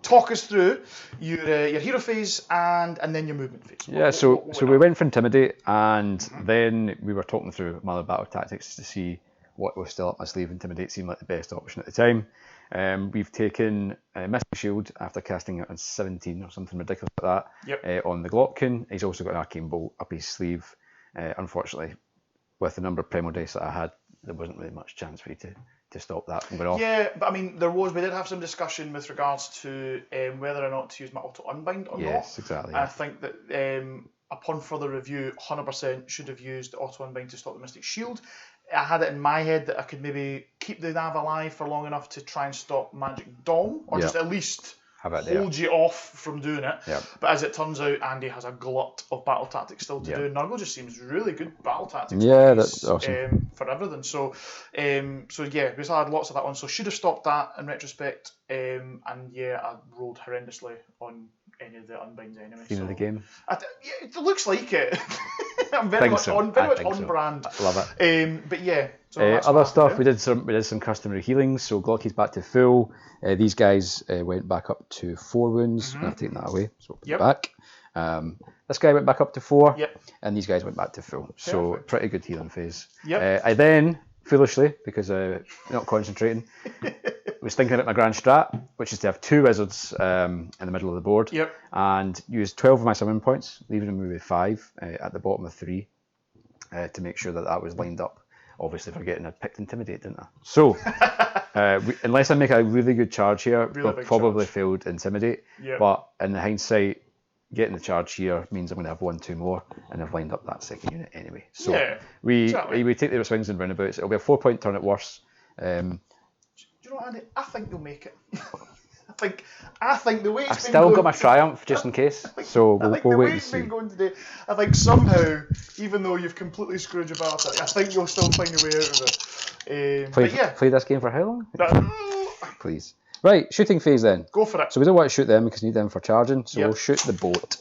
talk us through your hero phase and then your movement phase. Yeah, so we went for Intimidate, and then we were talking through my other battle tactics to see what was still up my sleeve. Intimidate seemed like the best option at the time. We've taken Mystic Shield after casting it on 17 or something ridiculous like that on the Glotkin. He's also got an Arcane Bolt up his sleeve. Unfortunately, with the number of Primal Dice that I had, there wasn't really much chance for you to stop that from going off. Yeah, but I mean, we did have some discussion with regards to whether or not to use my auto unbind or not. Yes, exactly. I think that upon further review, 100% should have used auto unbind to stop the Mystic Shield. I had it in my head that I could maybe keep the nav alive for long enough to try and stop Magic Dom, or just at least hold you off from doing it. But as it turns out, Andy has a glut of battle tactics still to do. Nurgle just seems really good battle tactics. Yeah, that's awesome. For everything. So yeah, we still had lots of that one. So should have stopped that in retrospect. And yeah, I rolled horrendously on any of the unbinds anyway. Theme of the game. It looks like it. I'm very much on brand. I love it. But yeah. So other stuff, we did some customary healings. So Glocky's back to full. These guys went back up to 4 wounds. I've taken that away, so back. This guy went back up to 4, and these guys went back to full. So pretty good healing phase. I then, foolishly, because not concentrating, was thinking about my grand strat, which is to have 2 wizards in the middle of the board, and use 12 of my summon points, leaving them with 5 at the bottom of 3 to make sure that was lined up. Obviously, forgetting I'd picked Intimidate, didn't I? So, unless I make a really good charge here, we'll probably failed Intimidate. But in hindsight, getting the charge here means I'm going to have 1-2 more, and I've lined up that second unit anyway. So we take the swings and roundabouts. It'll be a 4-point turn at worst. Do you know what, Andy? I think you'll make it. I think the way it's I've still got my triumph just in case, so we'll wait and see. Going today, I think somehow, even though you've completely screwed your battle tactic, I think you'll still find a way out of it. Play this game for how long? Please. Right, shooting phase then. Go for it. So we don't want to shoot them because we need them for charging, so we'll shoot the boat.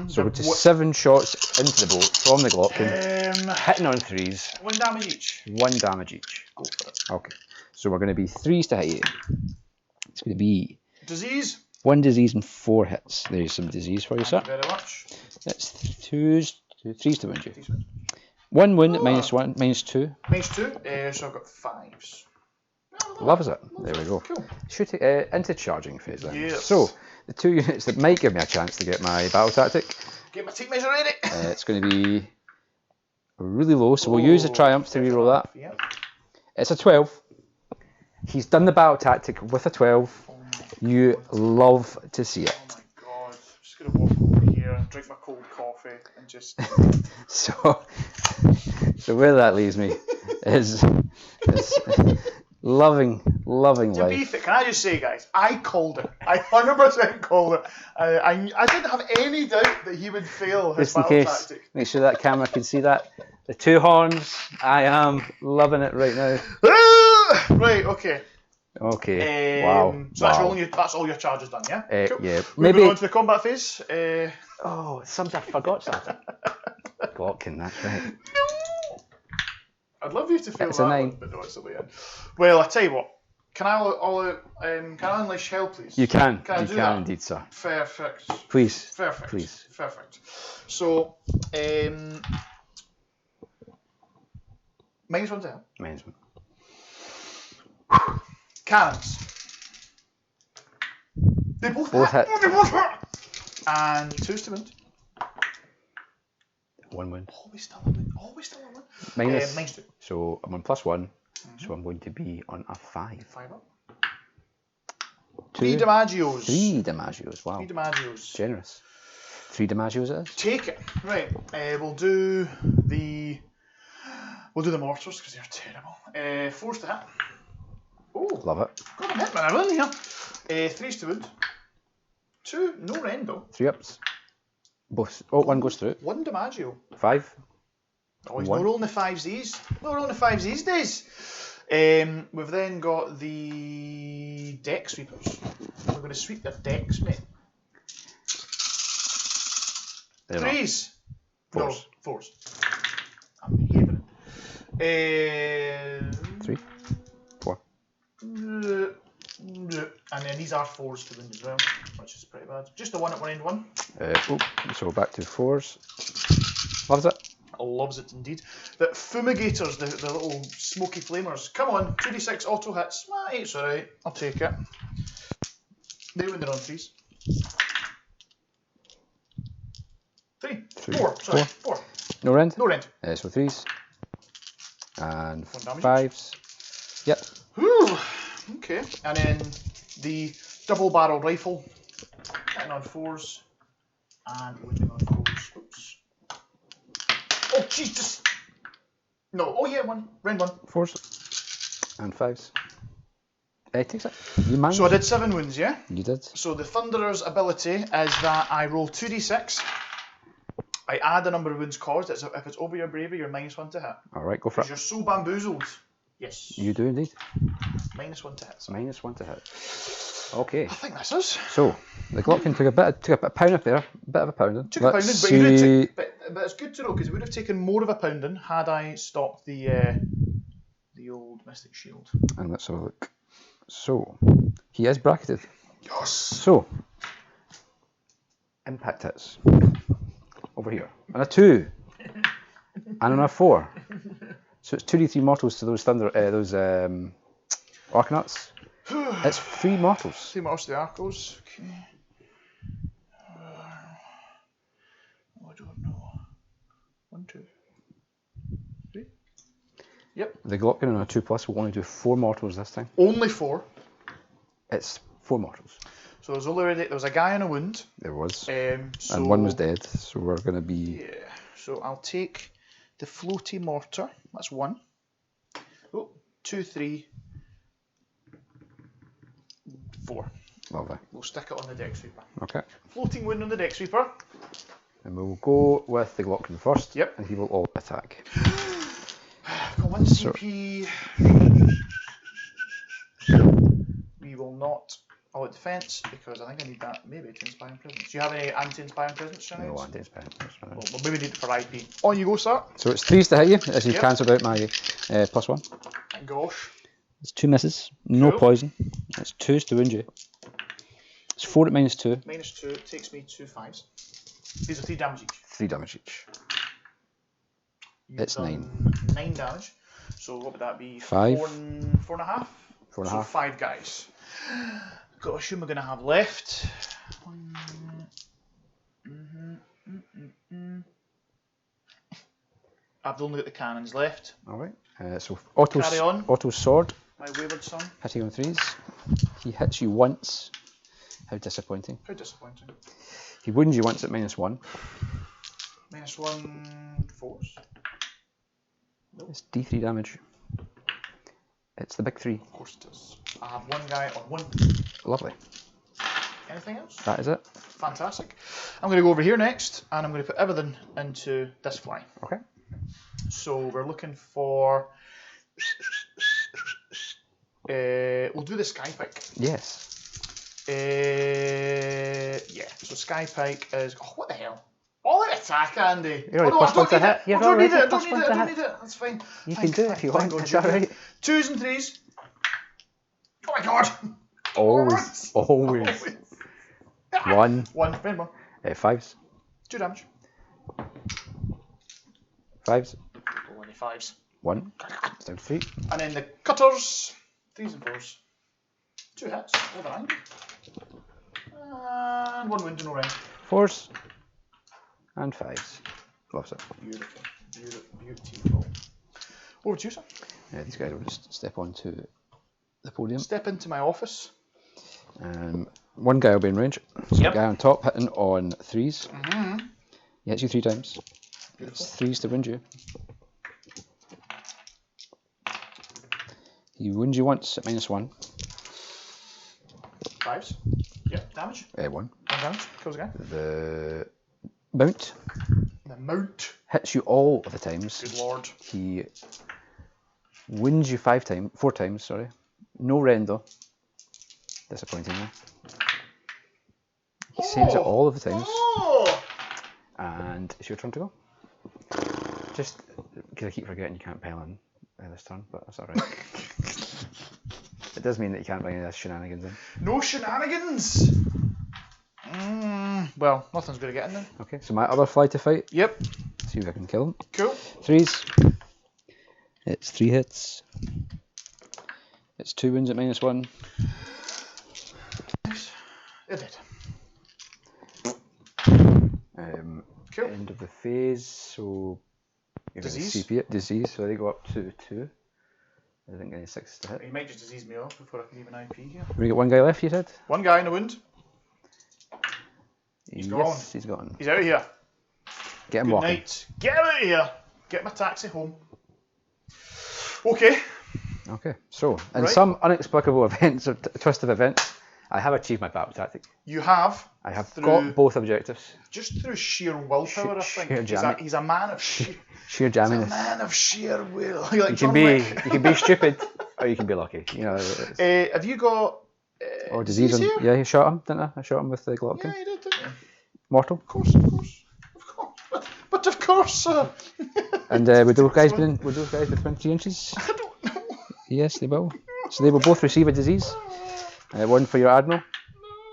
So we'll do 7 shots into the boat from the Glotkin, hitting on 3s. 1 damage each. 1 damage each. Go for it. Okay, so we're going to be 3s to hit you. It's going to be disease. 1 disease and 4 hits. There's some disease for you, sir. Thank you very much. That's 3s to wound you. 1 wound at -1, -2. -2. So I've got 5s. Loves it. There we go. Cool. Shooting into charging phase then. Yes. So the 2 units that might give me a chance to get my battle tactic. Get my tape measure ready. It's going to be really low, so we'll use the triumph to reroll that. It's a 12. He's done the battle tactic with a 12. You love to see it. Oh my god. I'm just going to walk over here, drink my cold coffee, and just... So where that leaves me is loving life. Can I just say, guys, I called it. I 100% called it. I didn't have any doubt that he would fail his battle tactic. Make sure that camera can see that. The 2 horns, I am loving it right now. Right, okay. Okay. Wow. So that's all your charges done, yeah? Cool. Yeah. Maybe on to the combat phase. Something I forgot something. Glotkin, that's right. No. I'd love you to feel it's that a 9. one, but no, it's at the end. Well, I tell you what. Can I unleash hell, please? You can. Can I do you can that? Indeed, sir. Perfect. Please. Perfect. Please. Perfect. So, -1 to hell. -1. Cannons. They both hit. They both hit. And 2s to wound. 1 wound. Always still a win. -2. So I'm on +1. So I'm going to be on a 5. 5 up. 3 damagios. 3 damagios. Wow. 3 damagios. Generous. 3 damagios it is. Take it. Right. We'll do the mortars because they're terrible. 4s to hit. Oh, love it. Got a hit man, I'm in here. 3s to wound. 2, no rendo. 3 ups. Both. Oh, 1 goes through. 1 damagio. 5. Oh, he's not rolling the 5s these. Not rolling the 5s these days. We've then got the deck sweepers. We're going to sweep their decks, mate. 3s. 4s. No, 4s. I'm hating it. 3. 4. And then these these are 4s to wound as well, which is pretty bad. Just the one at one end one. So back to 4s. Loves it. Loves it indeed. The fumigators, the little smoky flamers. Come on, 2d6 auto hits. 8's alright, I'll take it. They wound it on 3s. 3. 4. Sorry, 4. No rend? No rend. So 3s. And 1 damage. 5s. Yep. Whew. Okay. And then the double barreled rifle. Hitting on 4s. And wounding on 4s. Oops. Oh, Jesus! No. Oh, yeah, 1. Rend 1. 4s. And 5s. Takes it. You managed. So I did 7 wounds, yeah? You did. So the Thunderer's ability is that I roll 2d6. I add the number of wounds caused. If it's over your bravery, you're -1 to hit. Alright, go for it. You're so bamboozled. Yes. You do indeed. -1 to hit. -1 to hit. Okay. I think this is. So the Glockkin took a bit of pounding there. A bit of a pounding. Took a pounding, but, but it's good to know because it would have taken more of a pounding had I stopped the old Mystic Shield. And let's have a look. So he is bracketed. Yes. So impact hits. Over here. And a 2. And on a 4. So it's 2d3 mortals to those Arcanauts. It's 3 mortals. 3 mortals to the Arcos. Okay. I don't know. 1, 2, 3. Yep. The Glockkin on a 2+ will only do 4 mortals this time. Only 4. It's 4 mortals. So there was a guy in a wound. There was. So, and 1 was dead. So we're going to be... Yeah. So I'll take the floaty mortar. That's 1. Oh, 2, 3, 4. Lovely. We'll stick it on the deck sweeper. Okay. Floating wound on the deck sweeper. And we'll go with the Glockkin first. Yep. And he will all attack. Got 1 CP. We will not all out defense because I think I need that maybe to Inspiring Presence. Do you have any anti-Inspiring Presence, Shane? No anti-inspiring presence. We'll maybe need it for IP. On you go, sir. So it's 3s to hit you as you've Yep. cancelled out my +1. Gosh. It's 2 misses. No Cool. poison. It's 2s to wound you. It's 4 at -2. -2 takes me 2 5s. These are 3 damage each. 3 damage each. You've It's done 9. 9 damage. So what would that be? 5. 4.5? 4.5. So 5 guys. Gosh, who am I going to have left? I've only got the cannons left. Alright. So Carry on. auto sword. My wayward son. Hitting on 3s. He hits you once. How disappointing. How disappointing. He wounds you once at -1. -1 4s. It's D3 damage. It's the big 3. Of course it is. I have 1 guy on 1. Lovely. Anything else? That is it. Fantastic. I'm going to go over here next and I'm going to put everything into this fly. Okay. So we're looking for... we'll do the sky pike. Yes. Yeah, so sky pike is... Oh, what the hell? All in attack, Andy. You're already +1 to hit. I don't need it. I don't need it. That's fine. You can do it if you want. Is that right? 2s and 3s. Oh my god. Always. 1. 1. Red 1. 5s. 2 damage. 5s. Only 5s. 1. It's down to 3. And then the cutters. 3s and 4s. 2 hits. Over 9. And 1 wound and no range. 4s. And 5s. Loves it. Beautiful. Beautiful. Over to you, sir. These guys will just step onto the podium. Step into my office. 1 guy will be in range. So Yep. the guy on top hitting on 3s. He hits you 3 times. Beautiful. It's 3s to wound you. He wounds you once at -1. 5s. Yep. Damage. 1. 1 damage. Kills the guy. The mount The mount. hits you all of the times. Good lord. He wounds you 4 times, sorry. No rend though. Disappointingly. He saves it all of the times. Oh! And it's your turn to go. Just because I keep forgetting you can't pile in this turn, but that's alright. It does mean that you can't bring any shenanigans in. No shenanigans! Well, nothing's going to get in there. Okay, so my other fly to fight. Yep. See if I can kill him. Cool. 3s. It's 3 hits. It's 2 wounds at -1. They're dead. Cool. End of the phase, so you're Disease. going to CP it. Disease, so they go up to 2. I didn't get any 6s to hit. He might just disease me off before I can even IP here. We got one guy left, you said? One guy in the wound. He's gone. He's gone. He's out of here. Get him Good walking. night. Get him out of here. Get my taxi home. Okay. Okay, so in Right. some inexplicable events or twist of events, I have achieved my battle tactic. You have. I have Through- got both objectives. Just through sheer willpower, I think. sheer jamming. He's a man of sheer. Sheer He's a jamminess. man of sheer will. You're like You John can be Wick. you can be stupid or you can be lucky. You know. Have you got? Or disease on. here? Yeah, he shot him, didn't I? I shot him with the Glotkin. Yeah, you did, didn't you? Mortal. Of course, of course, of course. But of course, sir. And would those guys be 20 inches? I don't know. Yes, they will. So they will both receive a disease. One for your Admiral.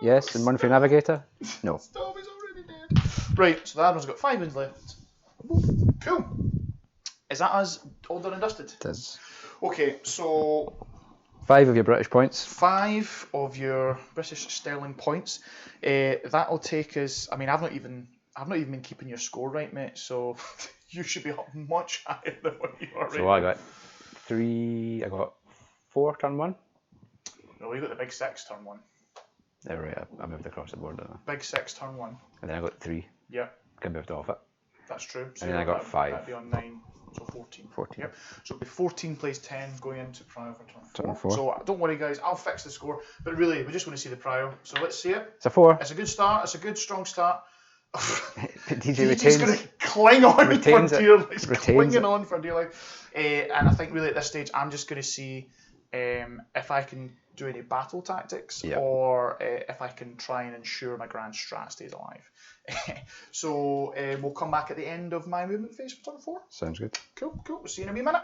Yes, and one for your Navigator. No. Stop, he's already dead. Right, so the Admiral's got 5 wins left. Cool. Is that us all done and dusted? It is. Okay, so 5 of your British points. 5 of your British sterling points. That'll take us. I mean, I've not even been keeping your score right, mate. So you should be up much higher than what you are right. So I got 3. I got 4 turn 1. No, you got the big 6 turn 1. There we are. I moved across the board, didn't I? Big 6 turn 1. And then I got 3. Yeah, I moved off it. that's true. So And then I got that'd- 5. That'd be on 9. So 14. 14. Yep. So it'll be 14 plays 10 going into Prio for turn 4. Turn 4. So don't worry, guys. I'll fix the score. But really, we just want to see the Prio. So let's see it. It's a 4. It's a good start. It's a good, strong start. DJ He's retains. going to cling on retains for it. dear life. He's Retains clinging it. on for dear life. And I think really at this stage, I'm just going to see if I can do any battle tactics Yeah. or if I can try and ensure my grand strat stays alive. So we'll come back at the end of my movement phase for turn 4. Sounds good. Cool. We'll see you in a wee minute.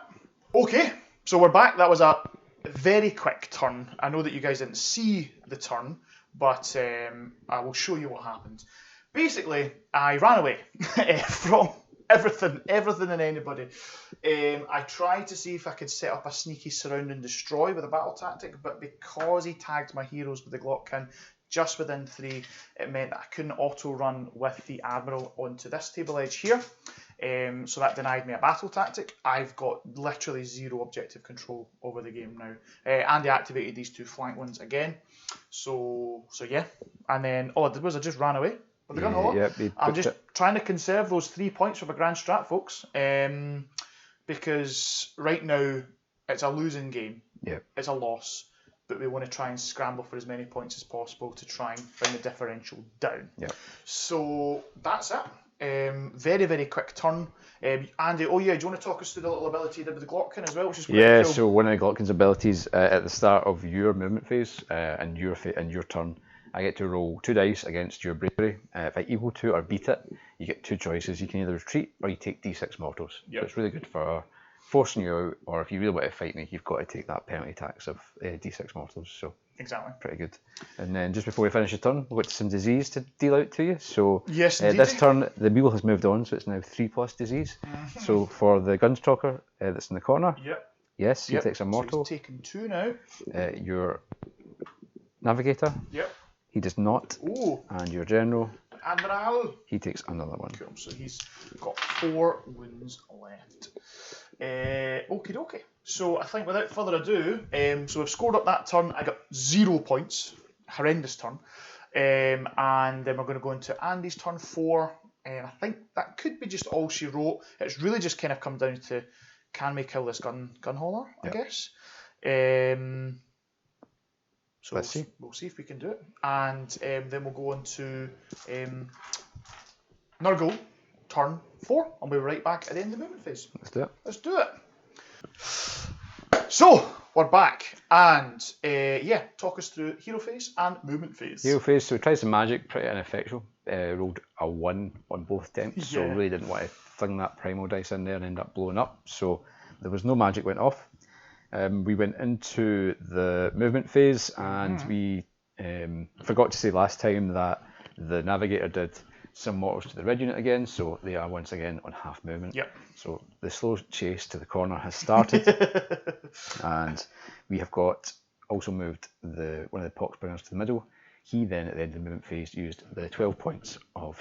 Okay, so we're back. That was a very quick turn. I know that you guys didn't see the turn, but I will show you what happened. Basically, I ran away from everything and anybody. I tried to see if I could set up a sneaky surround and destroy with a battle tactic, but because he tagged my heroes with the Glotkin just within 3, it meant that I couldn't auto run with the Admiral onto this table edge here. So that denied me a battle tactic. I've got literally 0 objective control over the game now. And I activated these 2 flank ones again. So yeah. And then all I did was I just ran away with the gun hollow. I'm just trying to conserve those 3 points for the grand strat, folks. Because right now it's a losing game. Yeah. It's a loss. But we want to try and scramble for as many points as possible to try and bring the differential down. Yeah. So that's it. Very, very quick turn. Andy, do you want to talk us through the little ability you did with the Glotkin as well, which is pretty cool? So one of the Glotkin's abilities at the start of your movement phase and your turn, I get to roll 2 dice against your bravery. If I equal to or beat it, you get 2 choices. You can either retreat or you take D6 mortals. Yep. So it's really good for forcing you out, or if you really want to fight me, you've got to take that penalty tax of D6 mortals. So Exactly. pretty good. And then just before we finish the turn, we've got some disease to deal out to you. So Yes, indeed. this turn, the mule has moved on, so it's now 3+ disease. So for the Gunstalker that's in the corner, Yep. yes, he takes a mortal. So he's taken 2 now. Your Navigator, Yep. he does not. Ooh, And your General, Admiral. he takes another one. Cool. So he's got 4 wounds left. Okie dokie. So I think without further ado, so we've scored up that turn. I got 0 points. Horrendous turn. And then we're going to go into Andy's turn 4. And I think that could be just all she wrote. It's really just kind of come down to, can we kill this gun hauler, I guess. So Let's see. We'll see if we can do it. And then we'll go on to Nurgle, turn 4, and we'll be right back at the end of the movement phase. Let's do it. Let's do it. So, we're back, and talk us through hero phase and movement phase. Hero phase, so we tried some magic, pretty ineffectual. Rolled a 1 on both attempts, so Yeah. really didn't want to fling that primal dice in there and end up blowing up. So there was no magic went off. we went into the movement phase, and we forgot to say last time that the navigator did some mortals to the red unit again, so they are once again on half movement. Yep. So the slow chase to the corner has started, and we have got also moved one of the pox bringers to the middle. He then at the end of the movement phase used the 12 points of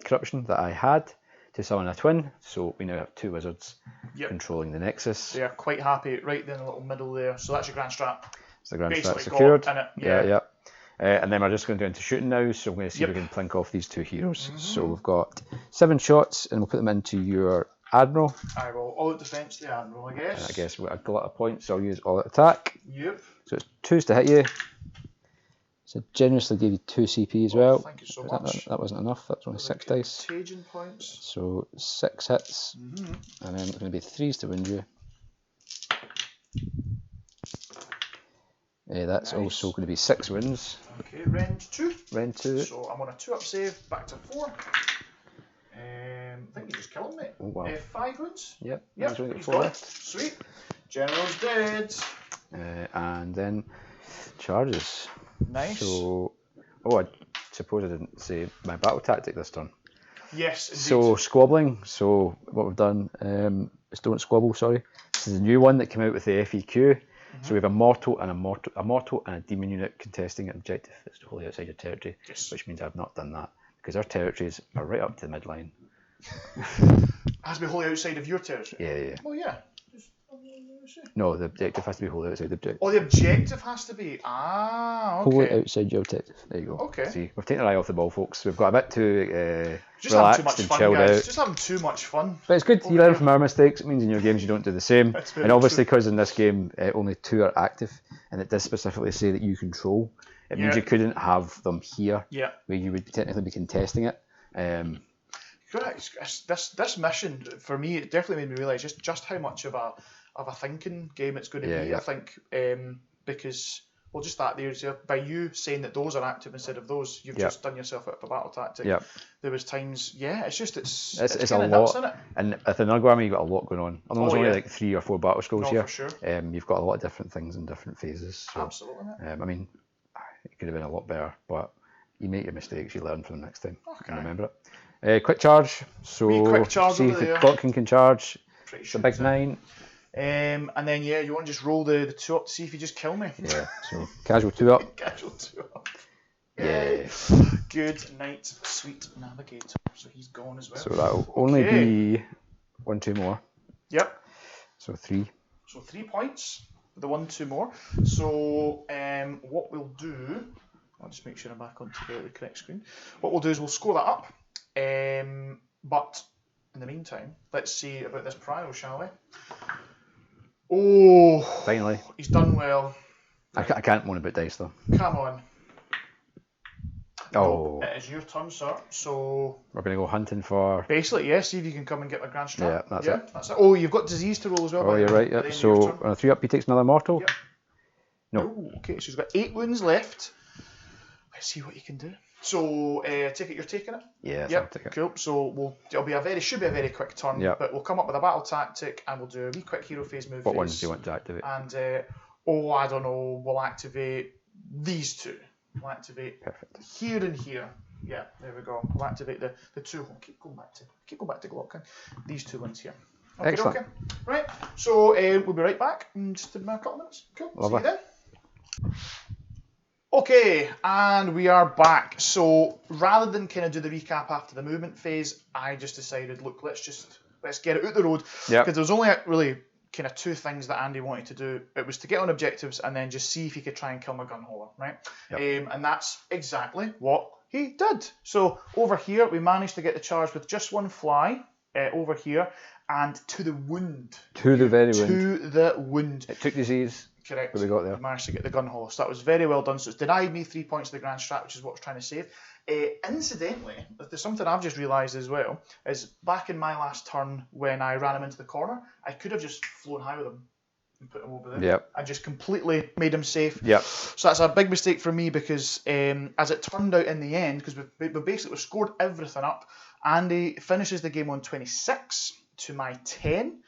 corruption that I had to summon a twin, so we now have 2 wizards controlling the Nexus. They are quite happy right there in the little middle there, so that's your Grand Strat. It's the Grand Strat Basically secured. got in it. Yeah. And then we're just going to go into shooting now, so I'm going to see if we can plink off these 2 heroes. So we've got 7 shots, and we'll put them into your Admiral. I will all out defense the Admiral, I guess. And I guess we've got a glut of points, so I'll use all out attack. Yep. So it's 2s to hit you. So generously gave you 2 CP as well. Thank you so much. That wasn't enough, that's only 6 dice. Contagion points. So 6 hits, and then it's going to be 3s to wound you. That's also going to be 6 wounds. Okay, Rend 2. Rend 2. So I'm on a 2-up save, back to 4. I think you just killed him, mate. Oh, wow. 5 wounds. Yep, Yep, only got he's 4 got it. left. Sweet. General's dead. And then charges. Nice. So, I suppose I didn't say my battle tactic this turn. Yes, indeed. So squabbling. So what we've done is don't squabble. Sorry, this is a new one that came out with the FEQ. So we have a mortal and a demon unit contesting an objective that's wholly outside your territory, which means I've not done that because our territories are right up to the midline. Has to be wholly outside of your territory. Yeah. Oh yeah. No, the objective has to be wholly outside the objective. Oh, the objective has to be. Okay. Wholly outside your objective. There you go. Okay. See, we've taken our eye off the ball, folks. We've got a bit too just having too relaxed much and fun, chilled guys. out. Just having too much fun. But it's good. You learn from our mistakes. It means in your games you don't do the same. And obviously, true. because in this game only 2 are active, and it does specifically say that you control, it means you couldn't have them here, where you would technically be contesting it. This mission for me, it definitely made me realise just how much of a thinking game it's going to be. I think because just that there's by you saying that those are active instead of those, you've just done yourself out of a battle tactic. There was times, it's a lot, nuts, isn't it? And at the Nurgle army, you've got a lot going on. Although there's only like 3 or 4 battle scrolls here. For sure. You've got a lot of different things in different phases. So, absolutely. I mean, it could have been a lot better, but you make your mistakes, you learn from them next time. And remember it. Quick charge. So quick charge see if the Maggotkin can charge. It's a big 9. And then you want to just roll the 2 up to see if you just kill me. Yeah. So casual 2 up. Casual 2 up. Yeah. Good night, sweet navigator. So he's gone as well. So that'll only be 1, 2 more. Yep. So 3. So 3 points. The 1, 2 more. So what we'll do, I'll just make sure I'm back onto the correct screen. What we'll do is we'll score that up. But in the meantime, let's see about this prio, shall we? Oh, finally. He's done well. I can't moan about dice though. Come on. Oh. No, it is your turn, sir. So we're going to go hunting for... Basically, see if you can come and get my Grand Strat. Yeah, that's it. Oh, you've got disease to roll as well. Oh, you're right, yeah. So on a 3 up, he takes another mortal. Yep. No. Oh, okay, so he's got 8 wounds left. Let's see what you can do. So, take it you're taking it? Yeah, yep, cool. So should be a very quick turn, but we'll come up with a battle tactic and we'll do a wee quick hero phase move. What ones do you want to activate? And I don't know. We'll activate these 2. We'll activate here and here. Yeah, there we go. We'll activate the 2. Keep going back to Glockin. These 2 ones here. Okay, excellent. Okay. Right. So we'll be right back in just a couple of minutes. Cool. See you then. Okay, and we are back. So rather than kind of do the recap after the movement phase, I just decided, look, let's get it out the road. Because there was only really kind of 2 things that Andy wanted to do. It was to get on objectives and then just see if he could try and kill my gun hauler, right? And that's exactly what he did. So over here, we managed to get the charge with just 1 fly over here and to the wound. To the very wound. To the wound. It took disease. Correct. What we got there. Managed to get the gun hauler. So that was very well done. So it's denied me 3 points of the Grand Strat, which is what I was trying to save. Incidentally, there's something I've just realised as well, is back in my last turn when I ran him into the corner, I could have just flown high with him and put him over there. Yep. I just completely made him safe. Yep. So that's a big mistake for me because as it turned out in the end, because we've scored everything up, Andy finishes the game on 26 to my 10.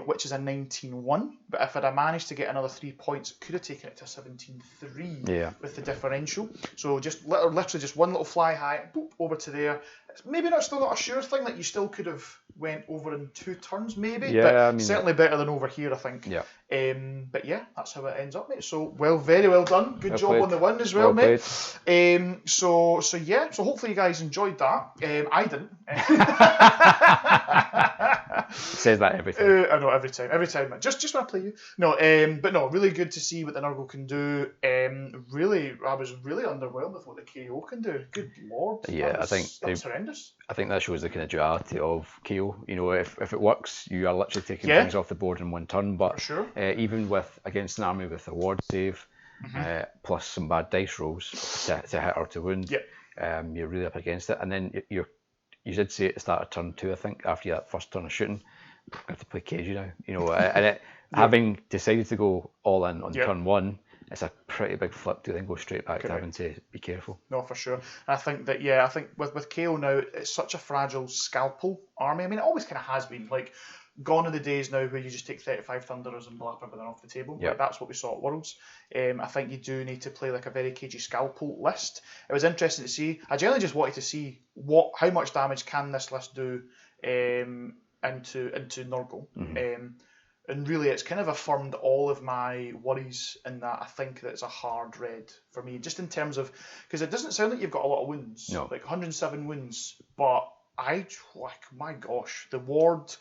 which is a 19-1. But if I'd have managed to get another 3 points, it could have taken it to 17-3 with the differential. So just literally just one little fly high, boop, over to there. It's maybe still not a sure thing, like you still could have went over in 2 turns maybe, but I mean, certainly better than over here, I think. Yeah. But yeah, that's how it ends up, mate. So very well done. Good job on the win as well, mate. So hopefully you guys enjoyed that. I didn't. Says that every time. I know, every time. Just when I play you. No, but no, really good to see what the Nurgle can do. Really, I was really underwhelmed with what the KO can do. Good lord. Yeah, that was horrendous. I think that shows the kind of duality of KO. You know, if it works, you are literally taking things off the board in 1 turn. But even against an army with a ward save, plus some bad dice rolls to hit or to wound, you're really up against it. And then you did say at the start of turn 2, I think, after that first turn of shooting, you have to play cagey now. You know, and having decided to go all in on turn 1, it's a pretty big flip to then go straight back to having to be careful. No, for sure. And I think that, with KO now, it's such a fragile scalpel army. I mean, it always kind of has been. Like, gone are the days now where you just take 35 Thunderers and blap everything off the table. Like, that's what we saw at Worlds. I think you do need to play like a very cagey scalpel list. It was interesting to see. I generally just wanted to see how much damage can this list do into Nurgle. And really, it's kind of affirmed all of my worries in that I think that it's a hard red for me, just in terms of, because it doesn't sound like you've got a lot of wounds, like 107 wounds, but my gosh, the ward, so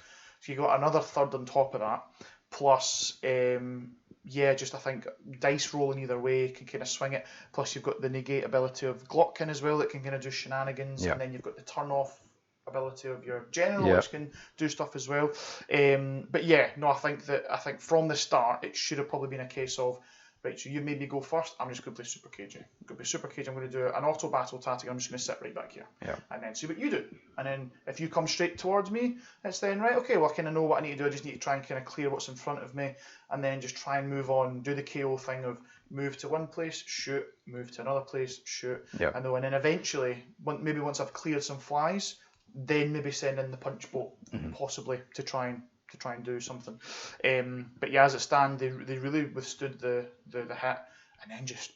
you got another third on top of that, plus, just I think dice rolling either way can kind of swing it, plus you've got the negate ability of Maggotkin as well that can kind of do shenanigans, and then you've got the turn off ability of your general, which can do stuff as well. But I think from the start it should have probably been a case of, right, so you maybe go first, I'm just going to play super cagey. I'm going to be super cagey, I'm going to do an auto battle tactic, I'm just going to sit right back here. And then see what you do. And then if you come straight towards me, it's then, right, okay, well I kind of know what I need to do, I just need to try and kind of clear what's in front of me, and then just try and move on, do the KO thing of move to one place, shoot, move to another place, shoot. And then eventually, maybe once I've cleared some flies, then maybe send in the punch boat, possibly, to try and do something. But as it stands, they really withstood the hit, and then just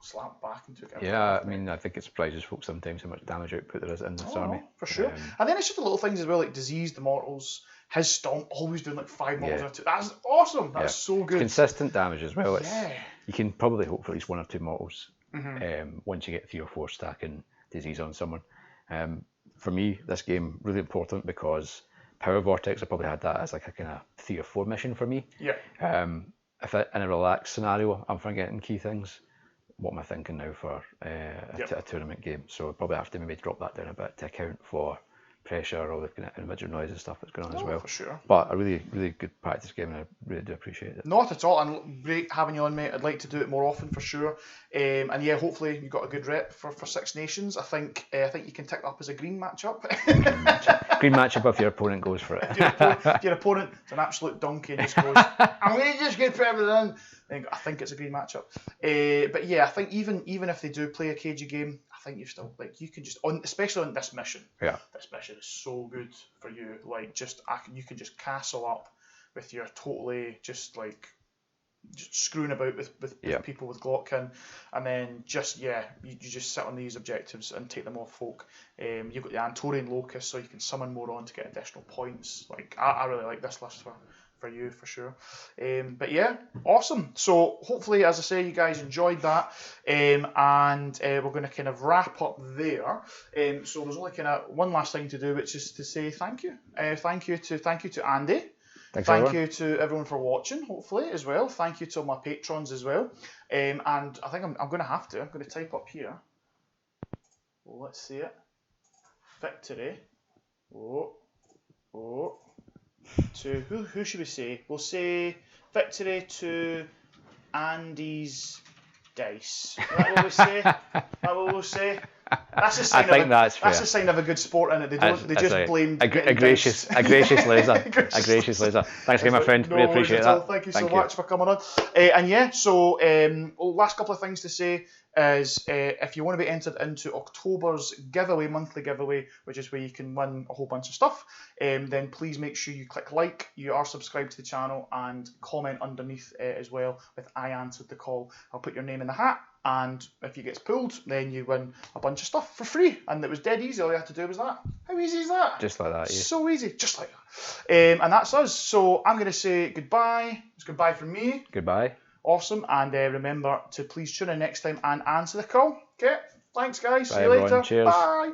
slapped back and took it. I mean, I think it surprises folks sometimes how much damage output there is in this army. For sure. And then it's just the little things as well, like diseased mortals. His stomp always doing like 5 mortals. That's awesome. That's so good. Consistent damage as well. You can probably hope for at least 1 or 2 mortals once you get 3 or 4 stacking disease on someone. For me, this game really important because Power Vortex, I probably had that as like a kind of 3 or 4 mission for me. If in a relaxed scenario I'm forgetting key things, what am I thinking now for a tournament game? So I probably have to maybe drop that down a bit to account for pressure, all the kind of individual noise and stuff that's going on as well. For sure. But a really, really good practice game, and I really do appreciate it. Not at all, and great having you on, mate. I'd like to do it more often for sure. And hopefully you got a good rep for Six Nations. I think you can tick up as a green matchup. Green matchup if your opponent goes for it. If your opponent is an absolute donkey and just goes, I'm going to just get for everything. I think it's a green matchup. But I think even if they do play a cagey game, I think you still you can just especially on this mission. This mission is so good for you. You can just castle up with your totally just screwing about with people with Maggotkin, and then you just sit on these objectives and take them off folk. You've got the Antorian Locust, so you can summon more on to get additional points. I really like this list for you for sure. But awesome. So hopefully, as I say, you guys enjoyed that, and we're going to kind of wrap up there. So there's only kind of one last thing to do, which is to say thank you. Thank you to Andy. Thank you to everyone for watching, hopefully, as well. Thank you to all my patrons as well. And I think I'm going to type up here. Let's see it. Victory. To who should we say? We'll say victory to Andy's dice. Is that what we say? Is that what we'll say? That's a sign that's a sign of a good sport, innit? They just blamed a gracious loser. A gracious loser. Thanks again, my friend. No really appreciate that. Thank you so much for coming on. So last couple of things to say. is if you want to be entered into October's giveaway, monthly giveaway, which is where you can win a whole bunch of stuff, then please make sure you click like, you are subscribed to the channel, and comment underneath as well with I answered the call. I'll put your name in the hat, and if you get pulled, then you win a bunch of stuff for free. And it was dead easy. All you had to do was that. How easy is that? Just like that, yeah. So easy, just like that. And that's us. So I'm going to say goodbye. It's goodbye from me. Goodbye. Awesome. And remember to please tune in next time and answer the call. Okay. Thanks, guys. Bye, See you everyone. later. Cheers. Bye.